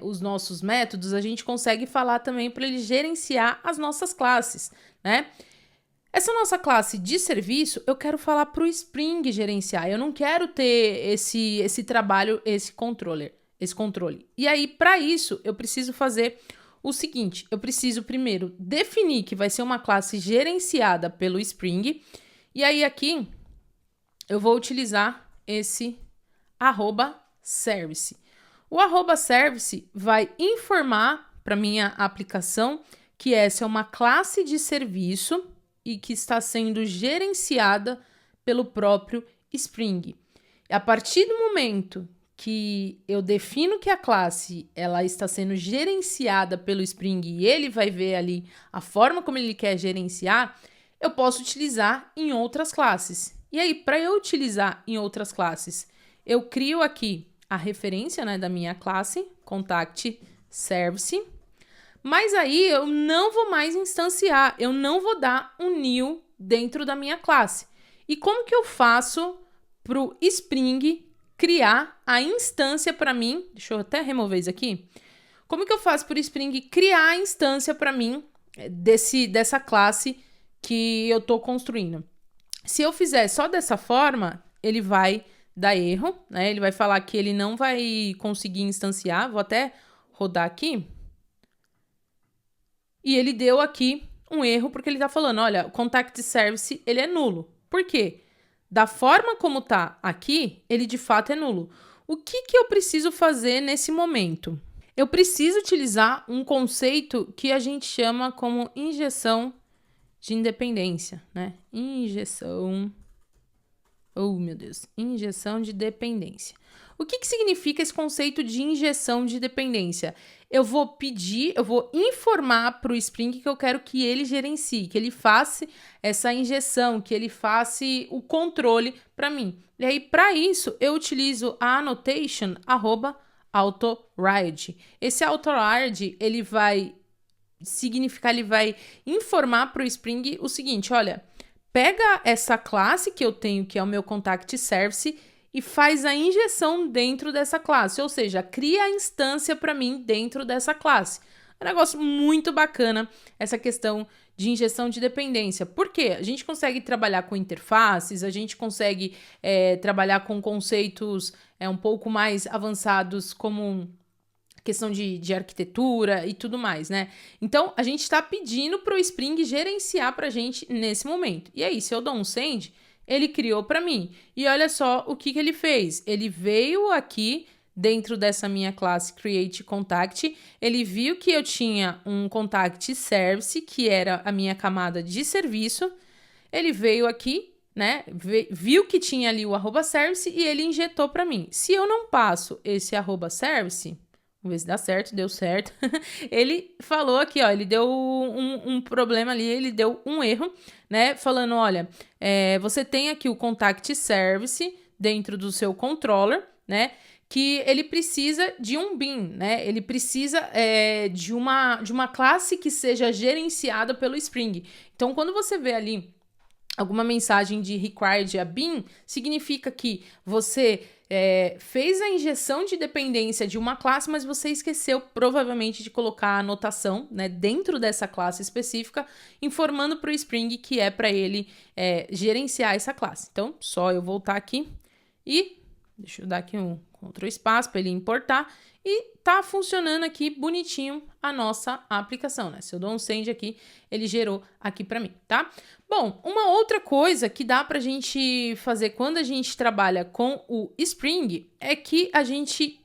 os nossos métodos, a gente consegue falar também para ele gerenciar as nossas classes, né? Essa nossa classe de serviço, eu quero falar para o Spring gerenciar. Eu não quero ter esse trabalho, esse controle. E aí, para isso, eu preciso fazer o seguinte. Eu preciso primeiro definir que vai ser uma classe gerenciada pelo Spring. E aí, aqui, eu vou utilizar esse @service. O @service vai informar para minha aplicação que essa é uma classe de serviço e que está sendo gerenciada pelo próprio Spring. A partir do momento que eu defino que a classe ela está sendo gerenciada pelo Spring e ele vai ver ali a forma como ele quer gerenciar, eu posso utilizar em outras classes. E aí, para eu utilizar em outras classes, eu crio aqui a referência, né, da minha classe, contact service, mas aí eu não vou mais instanciar, eu não vou dar um new dentro da minha classe. E como que eu faço para o Spring criar a instância para mim? Deixa eu até remover isso aqui. Como que eu faço para o Spring criar a instância para mim dessa classe que eu estou construindo? Se eu fizer só dessa forma, ele vai dar erro, né? Ele vai falar que ele não vai conseguir instanciar. Vou até rodar aqui. E ele deu aqui um erro porque ele está falando, olha, o contact service, ele é nulo. Por quê? Da forma como tá aqui, ele de fato é nulo. O que eu preciso fazer nesse momento? Eu preciso utilizar um conceito que a gente chama como injeção de independência, né? Injeção Oh, meu Deus. Injeção de dependência. O que significa esse conceito de injeção de dependência? Eu vou informar para o Spring que eu quero que ele gerencie, que ele faça essa injeção, que ele faça o controle para mim. E aí, para isso, eu utilizo a annotation @autoride. Esse autoride, ele vai informar para o Spring o seguinte, olha, pega essa classe que eu tenho, que é o meu contact service, e faz a injeção dentro dessa classe, ou seja, cria a instância para mim dentro dessa classe. É um negócio muito bacana essa questão de injeção de dependência. Por quê? A gente consegue trabalhar com interfaces, a gente consegue trabalhar com conceitos um pouco mais avançados, como questão de arquitetura e tudo mais, né? Então, a gente está pedindo para o Spring gerenciar para a gente nesse momento. E aí, se eu dou um send, ele criou para mim. E olha só o que ele fez. Ele veio aqui dentro dessa minha classe Create Contact, ele viu que eu tinha um Contact Service, que era a minha camada de serviço. Ele veio aqui, né? Viu que tinha ali o @service e ele injetou para mim. Se eu não passo esse @service, vamos ver se dá certo, deu certo. Ele falou aqui, ó, ele deu um problema ali, ele deu um erro, né? Falando, olha, você tem aqui o Contact Service dentro do seu controller, né? Que ele precisa de um bin, né? Ele precisa de uma classe que seja gerenciada pelo Spring. Então, quando você vê ali alguma mensagem de required a bin, significa que você fez a injeção de dependência de uma classe, mas você esqueceu provavelmente de colocar a anotação, né, dentro dessa classe específica, informando para o Spring que é para ele gerenciar essa classe. Então, só eu voltar aqui e deixa eu dar aqui um Ctrl espaço para ele importar e tá funcionando aqui bonitinho a nossa aplicação, né? Se eu dou um send aqui, ele gerou aqui para mim, tá? Bom, uma outra coisa que dá pra gente fazer quando a gente trabalha com o Spring é que a gente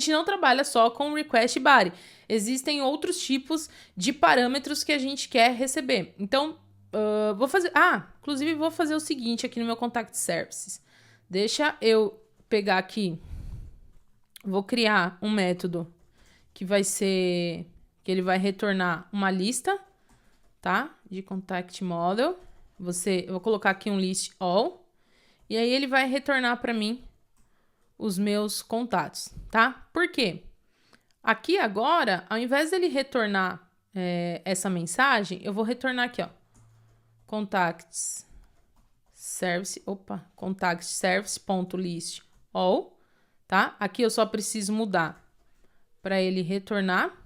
não trabalha só com o request body. Existem outros tipos de parâmetros que a gente quer receber. Então, inclusive vou fazer o seguinte aqui no meu Contact Services. Deixa eu pegar aqui, vou criar um método que ele vai retornar uma lista, tá? De contact model. Eu vou colocar aqui um list all. E aí ele vai retornar para mim os meus contatos, tá? Por quê? Aqui agora, ao invés dele retornar essa mensagem, eu vou retornar aqui, ó. Contact service.list all, tá? Aqui eu só preciso mudar para ele retornar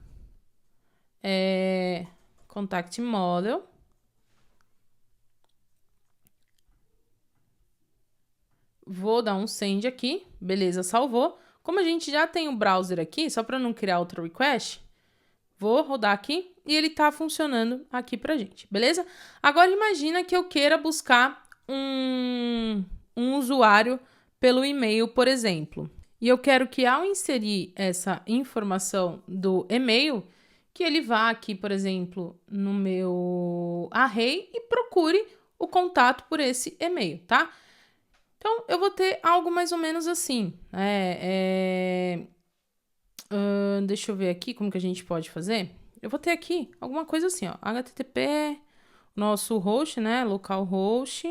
contact model. Vou dar um send aqui, beleza, salvou. Como a gente já tem o browser aqui, só para não criar outro request, vou rodar aqui e ele tá funcionando aqui pra gente, beleza? Agora imagina que eu queira buscar um usuário pelo e-mail, por exemplo. E eu quero que ao inserir essa informação do e-mail, que ele vá aqui, por exemplo, no meu array e procure o contato por esse e-mail, tá? Então, eu vou ter algo mais ou menos assim. Deixa eu ver aqui como que a gente pode fazer. Eu vou ter aqui alguma coisa assim, ó. HTTP, nosso host, né? Localhost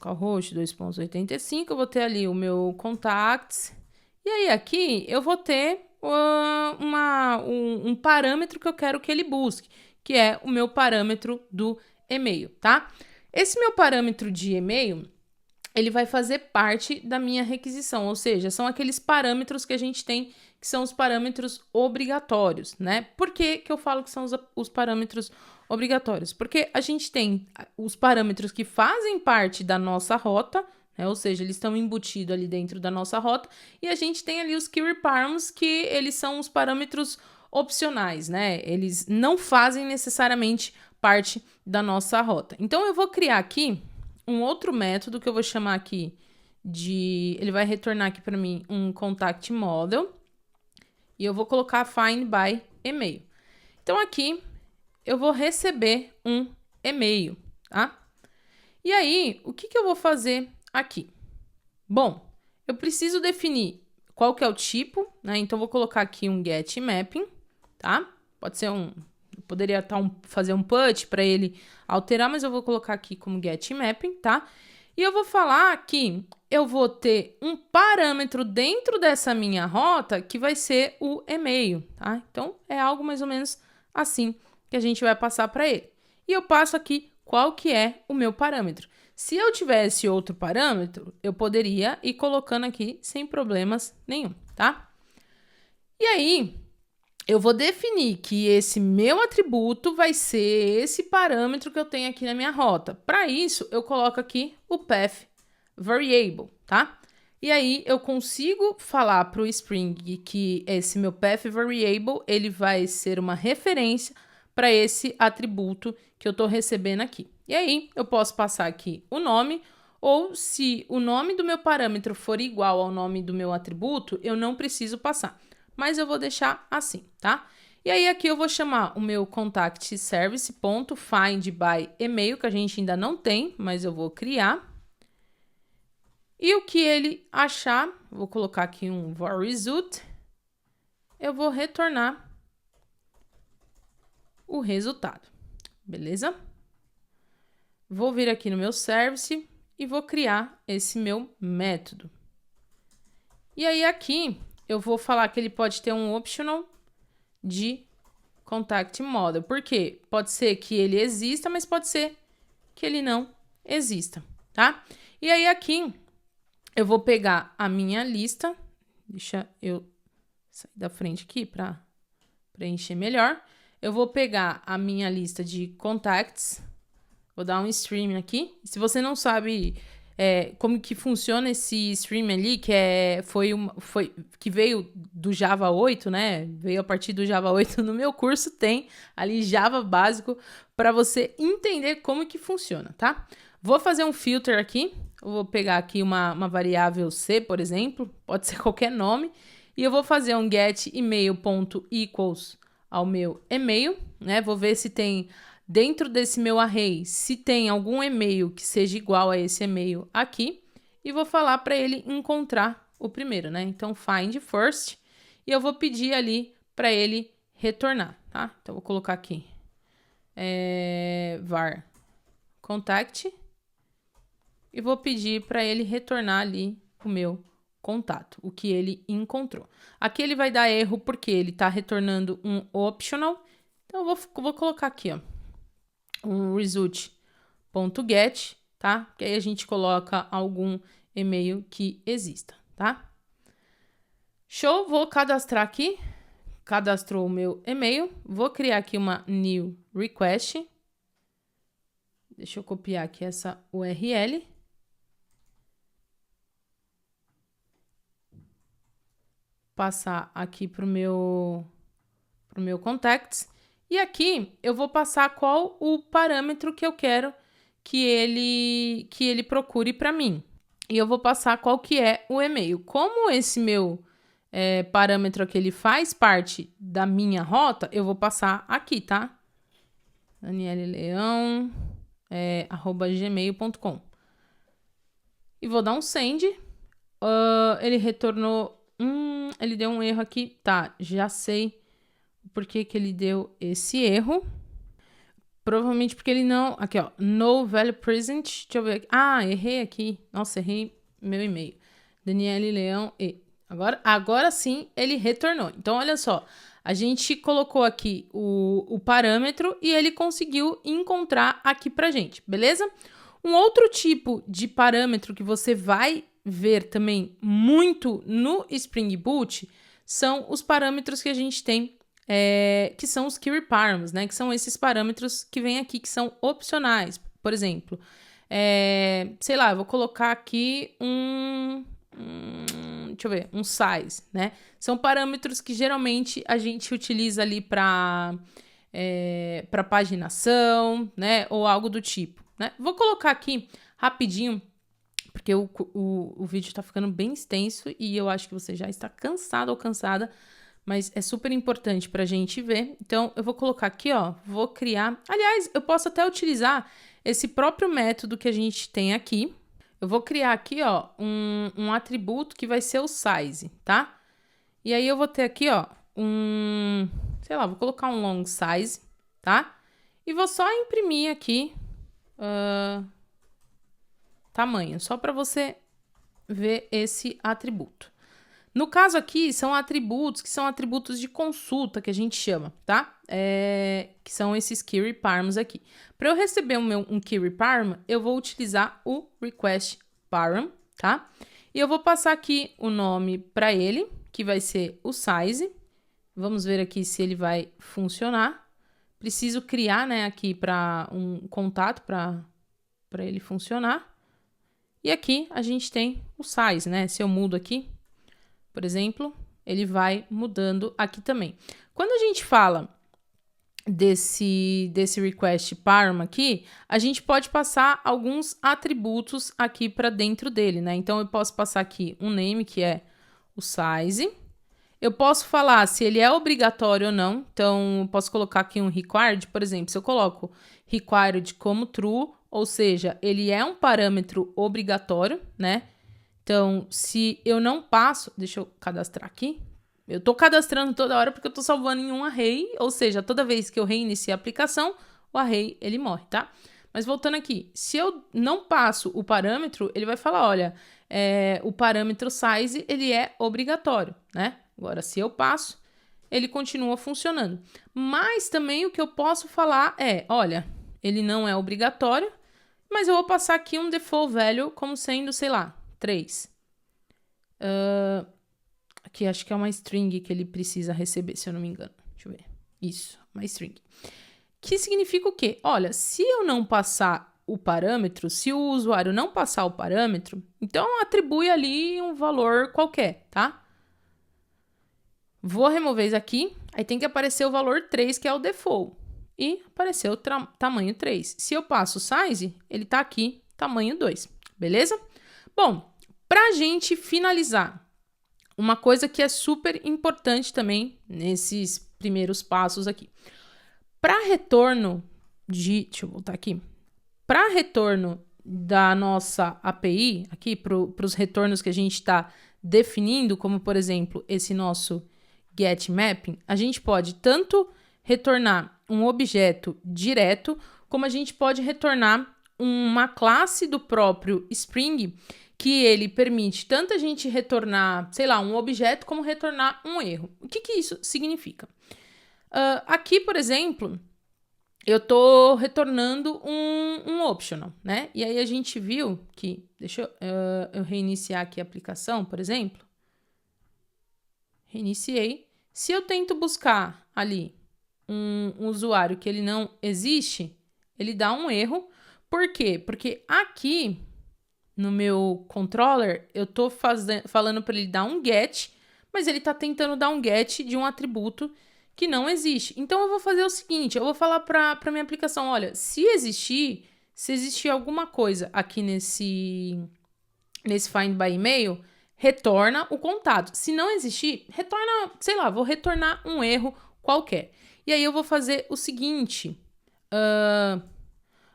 2.85. Eu vou ter ali o meu contacts. E aí, aqui, eu vou ter um parâmetro que eu quero que ele busque, que é o meu parâmetro do e-mail, tá? Esse meu parâmetro de e-mail, ele vai fazer parte da minha requisição, ou seja, são aqueles parâmetros que a gente tem, que são os parâmetros obrigatórios, né? Por que que eu falo que são os parâmetros obrigatórios? Porque a gente tem os parâmetros que fazem parte da nossa rota, né? Ou seja, eles estão embutidos ali dentro da nossa rota, e a gente tem ali os key requirements, que eles são os parâmetros opcionais, né? Eles não fazem necessariamente parte da nossa rota. Então, eu vou criar aqui um outro método que eu vou chamar aqui ele vai retornar aqui para mim um contact model e eu vou colocar find by email. Então aqui eu vou receber um e-mail, tá? E aí, o que eu vou fazer aqui? Bom, eu preciso definir qual que é o tipo, né? Então, vou colocar aqui um getMapping, tá? Pode ser poderia fazer um put para ele alterar, mas eu vou colocar aqui como getMapping, tá? E eu vou falar que eu vou ter um parâmetro dentro dessa minha rota que vai ser o e-mail, tá? Então, é algo mais ou menos assim que a gente vai passar para ele. E eu passo aqui qual que é o meu parâmetro. Se eu tivesse outro parâmetro, eu poderia ir colocando aqui sem problemas nenhum, tá? E aí, eu vou definir que esse meu atributo vai ser esse parâmetro que eu tenho aqui na minha rota. Para isso, eu coloco aqui o path variable, tá? E aí, eu consigo falar para o Spring que esse meu path variable, ele vai ser uma referência para esse atributo que eu estou recebendo aqui. E aí, eu posso passar aqui o nome, ou se o nome do meu parâmetro for igual ao nome do meu atributo, eu não preciso passar. Mas eu vou deixar assim, tá? E aí, aqui eu vou chamar o meu contact service.find by email, que a gente ainda não tem, mas eu vou criar. E o que ele achar, vou colocar aqui um var result, eu vou retornar o resultado, beleza? Vou vir aqui no meu service e vou criar esse meu método. E aí aqui eu vou falar que ele pode ter um optional de contact model. Por quê? Pode ser que ele exista, mas pode ser que ele não exista, tá? E aí aqui eu vou pegar a minha lista, deixa eu sair da frente aqui para preencher melhor. Eu vou pegar a minha lista de contacts, vou dar um stream aqui. Se você não sabe como que funciona esse stream ali, que veio do Java 8, né? Veio a partir do Java 8 no meu curso, tem ali Java básico para você entender como que funciona, tá? Vou fazer um filter aqui, eu vou pegar aqui uma variável C, por exemplo, pode ser qualquer nome, e eu vou fazer um getEmail.equals ao meu e-mail, né? Vou ver se tem dentro desse meu array, se tem algum e-mail que seja igual a esse e-mail aqui, e vou falar para ele encontrar o primeiro, né? Então, find first, e eu vou pedir ali para ele retornar, tá? Então, vou colocar aqui var contact, e vou pedir para ele retornar ali o meu contato, o que ele encontrou. Aqui ele vai dar erro porque ele está retornando um optional. Então, eu vou colocar aqui, ó, um result.get, tá? Que aí a gente coloca algum e-mail que exista, tá? Show, vou cadastrar aqui. Cadastrou o meu e-mail. Vou criar aqui uma new request. Deixa eu copiar aqui essa URL. Passar aqui para o meu contacts. E aqui eu vou passar qual o parâmetro que eu quero que ele procure para mim. E eu vou passar qual que é o e-mail. Como esse meu parâmetro aqui ele faz parte da minha rota, eu vou passar aqui, tá? danieleleão @gmail.com. E vou dar um send. Ele retornou... ele deu um erro aqui. Tá, já sei por que ele deu esse erro. Provavelmente porque ele não... Aqui, ó. No value present. Deixa eu ver aqui. Ah, errei aqui. Nossa, errei meu e-mail. Daniele Leão e... Agora sim ele retornou. Então, olha só. A gente colocou aqui o parâmetro e ele conseguiu encontrar aqui pra gente. Beleza? Um outro tipo de parâmetro que você vai ver também muito no Spring Boot são os parâmetros que a gente tem, que são os key params, né? Que são esses parâmetros que vêm aqui, que são opcionais. Por exemplo, sei lá, eu vou colocar aqui deixa eu ver, um size, né? São parâmetros que geralmente a gente utiliza ali para paginação, né? Ou algo do tipo, né? Vou colocar aqui rapidinho, porque o vídeo está ficando bem extenso e eu acho que você já está cansado ou cansada, mas é super importante para a gente ver. Então, eu vou colocar aqui, ó, vou criar... Aliás, eu posso até utilizar esse próprio método que a gente tem aqui. Eu vou criar aqui, ó, um atributo que vai ser o size, tá? E aí eu vou ter aqui, ó, sei lá, vou colocar um long size, tá? E vou só imprimir aqui tamanho, só para você ver esse atributo. No caso aqui, são atributos que são atributos de consulta, que a gente chama, tá? Que são esses key requirements aqui. Para eu receber um key requirement, eu vou utilizar o request param, tá? E eu vou passar aqui o nome para ele, que vai ser o size. Vamos ver aqui se ele vai funcionar. Preciso criar, né, aqui para um contato para ele funcionar. E aqui a gente tem o size, né? Se eu mudo aqui, por exemplo, ele vai mudando aqui também. Quando a gente fala desse request param aqui, a gente pode passar alguns atributos aqui para dentro dele, né? Então, eu posso passar aqui um name, que é o size. Eu posso falar se ele é obrigatório ou não. Então, eu posso colocar aqui um required, por exemplo, se eu coloco required como true, ou seja, ele é um parâmetro obrigatório, né? Então, se eu não passo... Deixa eu cadastrar aqui. Eu tô cadastrando toda hora porque eu tô salvando em um array, ou seja, toda vez que eu reinicio a aplicação, o array, ele morre, tá? Mas voltando aqui, se eu não passo o parâmetro, ele vai falar, olha, o parâmetro size, ele é obrigatório, né? Agora, se eu passo, ele continua funcionando. Mas também o que eu posso falar é, olha, ele não é obrigatório, mas eu vou passar aqui um default value como sendo, sei lá, 3. Aqui acho que é uma string que ele precisa receber, se eu não me engano. Deixa eu ver. Isso, uma string. Que significa o quê? Olha, se eu não passar o parâmetro, se o usuário não passar o parâmetro, então atribui ali um valor qualquer, tá? Vou remover isso aqui, aí tem que aparecer o valor 3, que é o default. E apareceu o tamanho 3. Se eu passo o size, ele tá aqui, tamanho 2, beleza? Bom, pra gente finalizar, uma coisa que é super importante também nesses primeiros passos aqui. Para retorno deixa eu voltar aqui. Para retorno da nossa API, aqui para os retornos que a gente está definindo, como por exemplo esse nosso getMapping, a gente pode tanto retornar um objeto direto, como a gente pode retornar uma classe do próprio Spring, que ele permite tanto a gente retornar, sei lá, um objeto, como retornar um erro. O que isso significa? Aqui, por exemplo, eu estou retornando um optional, né? E aí a gente viu que... Deixa eu reiniciar aqui a aplicação, por exemplo. Reiniciei. Se eu tento buscar ali um usuário que ele não existe, ele dá um erro. Por quê? Porque aqui no meu controller, eu tô falando para ele dar um get, mas ele tá tentando dar um get de um atributo que não existe. Então, eu vou fazer o seguinte, eu vou falar para minha aplicação, olha, se existir alguma coisa aqui nesse find by email, retorna o contato. Se não existir, retorna, sei lá, vou retornar um erro qualquer. E aí, eu vou fazer o seguinte,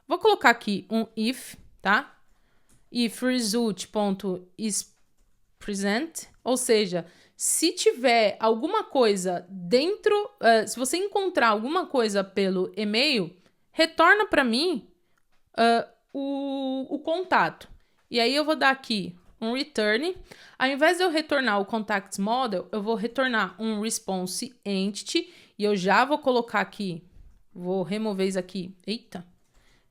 vou colocar aqui um if, tá? If result.isPresent, ou seja, se tiver alguma coisa dentro, se você encontrar alguma coisa pelo e-mail, retorna para mim o contato. E aí eu vou dar aqui um return. Ao invés de eu retornar o contacts model, eu vou retornar um response entity. E eu já vou colocar aqui, vou remover isso aqui. Eita!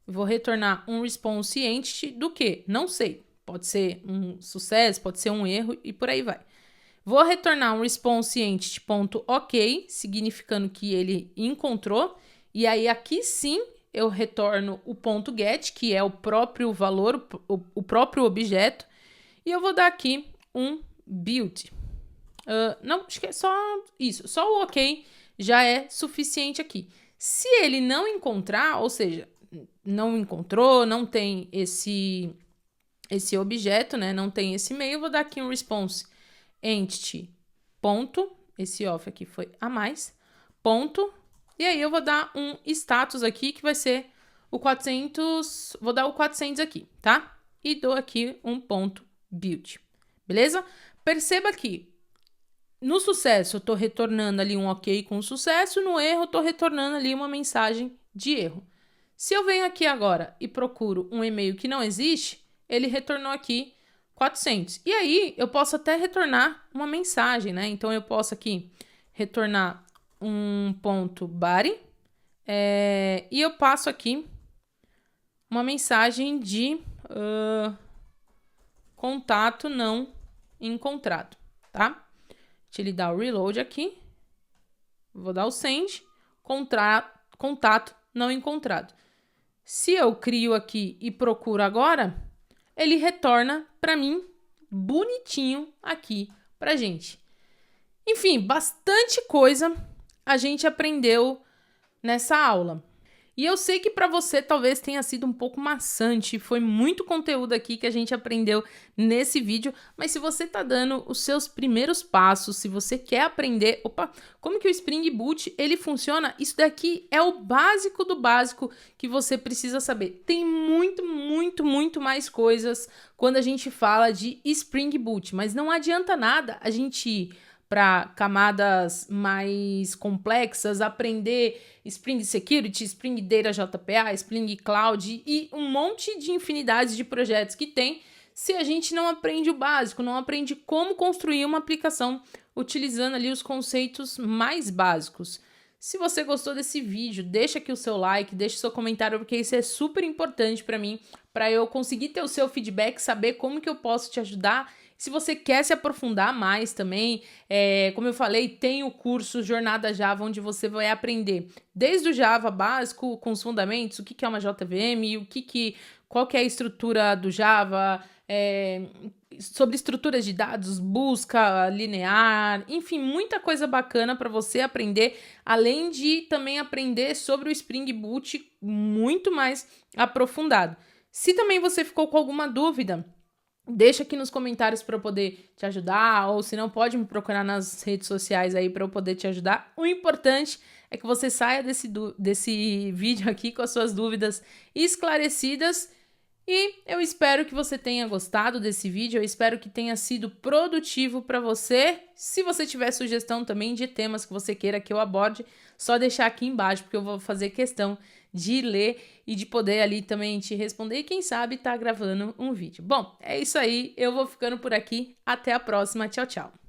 Vou retornar um response entity do que? Não sei. Pode ser um sucesso, pode ser um erro e por aí vai. Vou retornar um response entity.ok, significando que ele encontrou. E aí aqui sim eu retorno o ponto .get, que é o próprio valor, o próprio objeto. E eu vou dar aqui um build. Não, acho que é só isso. Só o ok já é suficiente aqui. Se ele não encontrar, ou seja, não encontrou, não tem esse objeto, né? Não tem esse e-mail, eu vou dar aqui um response entity ponto, esse off aqui foi a mais, ponto, e aí eu vou dar um status aqui que vai ser o 400, vou dar o 400 aqui, tá? E dou aqui um ponto build, beleza? Perceba que no sucesso eu tô retornando ali um ok com sucesso, no erro eu tô retornando ali uma mensagem de erro. Se eu venho aqui agora e procuro um e-mail que não existe, ele retornou aqui 400. E aí eu posso até retornar uma mensagem, né? Então eu posso aqui retornar um ponto body e eu passo aqui uma mensagem de contato não encontrado, tá? Deixa ele dar o reload aqui. Vou dar o send, contato não encontrado. Se eu crio aqui e procuro agora, ele retorna para mim bonitinho aqui pra gente. Enfim, bastante coisa a gente aprendeu nessa aula. E eu sei que para você talvez tenha sido um pouco maçante, foi muito conteúdo aqui que a gente aprendeu nesse vídeo, mas se você tá dando os seus primeiros passos, se você quer aprender, como que o Spring Boot ele funciona, isso daqui é o básico do básico que você precisa saber. Tem muito mais coisas quando a gente fala de Spring Boot, mas não adianta nada a gente ir para camadas mais complexas, aprender Spring Security, Spring Data JPA, Spring Cloud e um monte de infinidades de projetos que tem, se a gente não aprende o básico, não aprende como construir uma aplicação utilizando ali os conceitos mais básicos. Se você gostou desse vídeo, deixa aqui o seu like, deixa o seu comentário, porque isso é super importante para mim, para eu conseguir ter o seu feedback, saber como que eu posso te ajudar. Se você quer se aprofundar mais também, como eu falei, tem o curso Jornada Java, onde você vai aprender desde o Java básico, com os fundamentos, o que é uma JVM, qual que é a estrutura do Java, sobre estruturas de dados, busca linear, enfim, muita coisa bacana para você aprender, além de também aprender sobre o Spring Boot muito mais aprofundado. Se também você ficou com alguma dúvida, deixa aqui nos comentários para eu poder te ajudar, ou se não, pode me procurar nas redes sociais aí para eu poder te ajudar. O importante é que você saia desse vídeo aqui com as suas dúvidas esclarecidas. E eu espero que você tenha gostado desse vídeo, eu espero que tenha sido produtivo para você. Se você tiver sugestão também de temas que você queira que eu aborde, só deixar aqui embaixo, porque eu vou fazer questão de ler e de poder ali também te responder e quem sabe tá gravando um vídeo. Bom, é isso aí, eu vou ficando por aqui, até a próxima, tchau, tchau.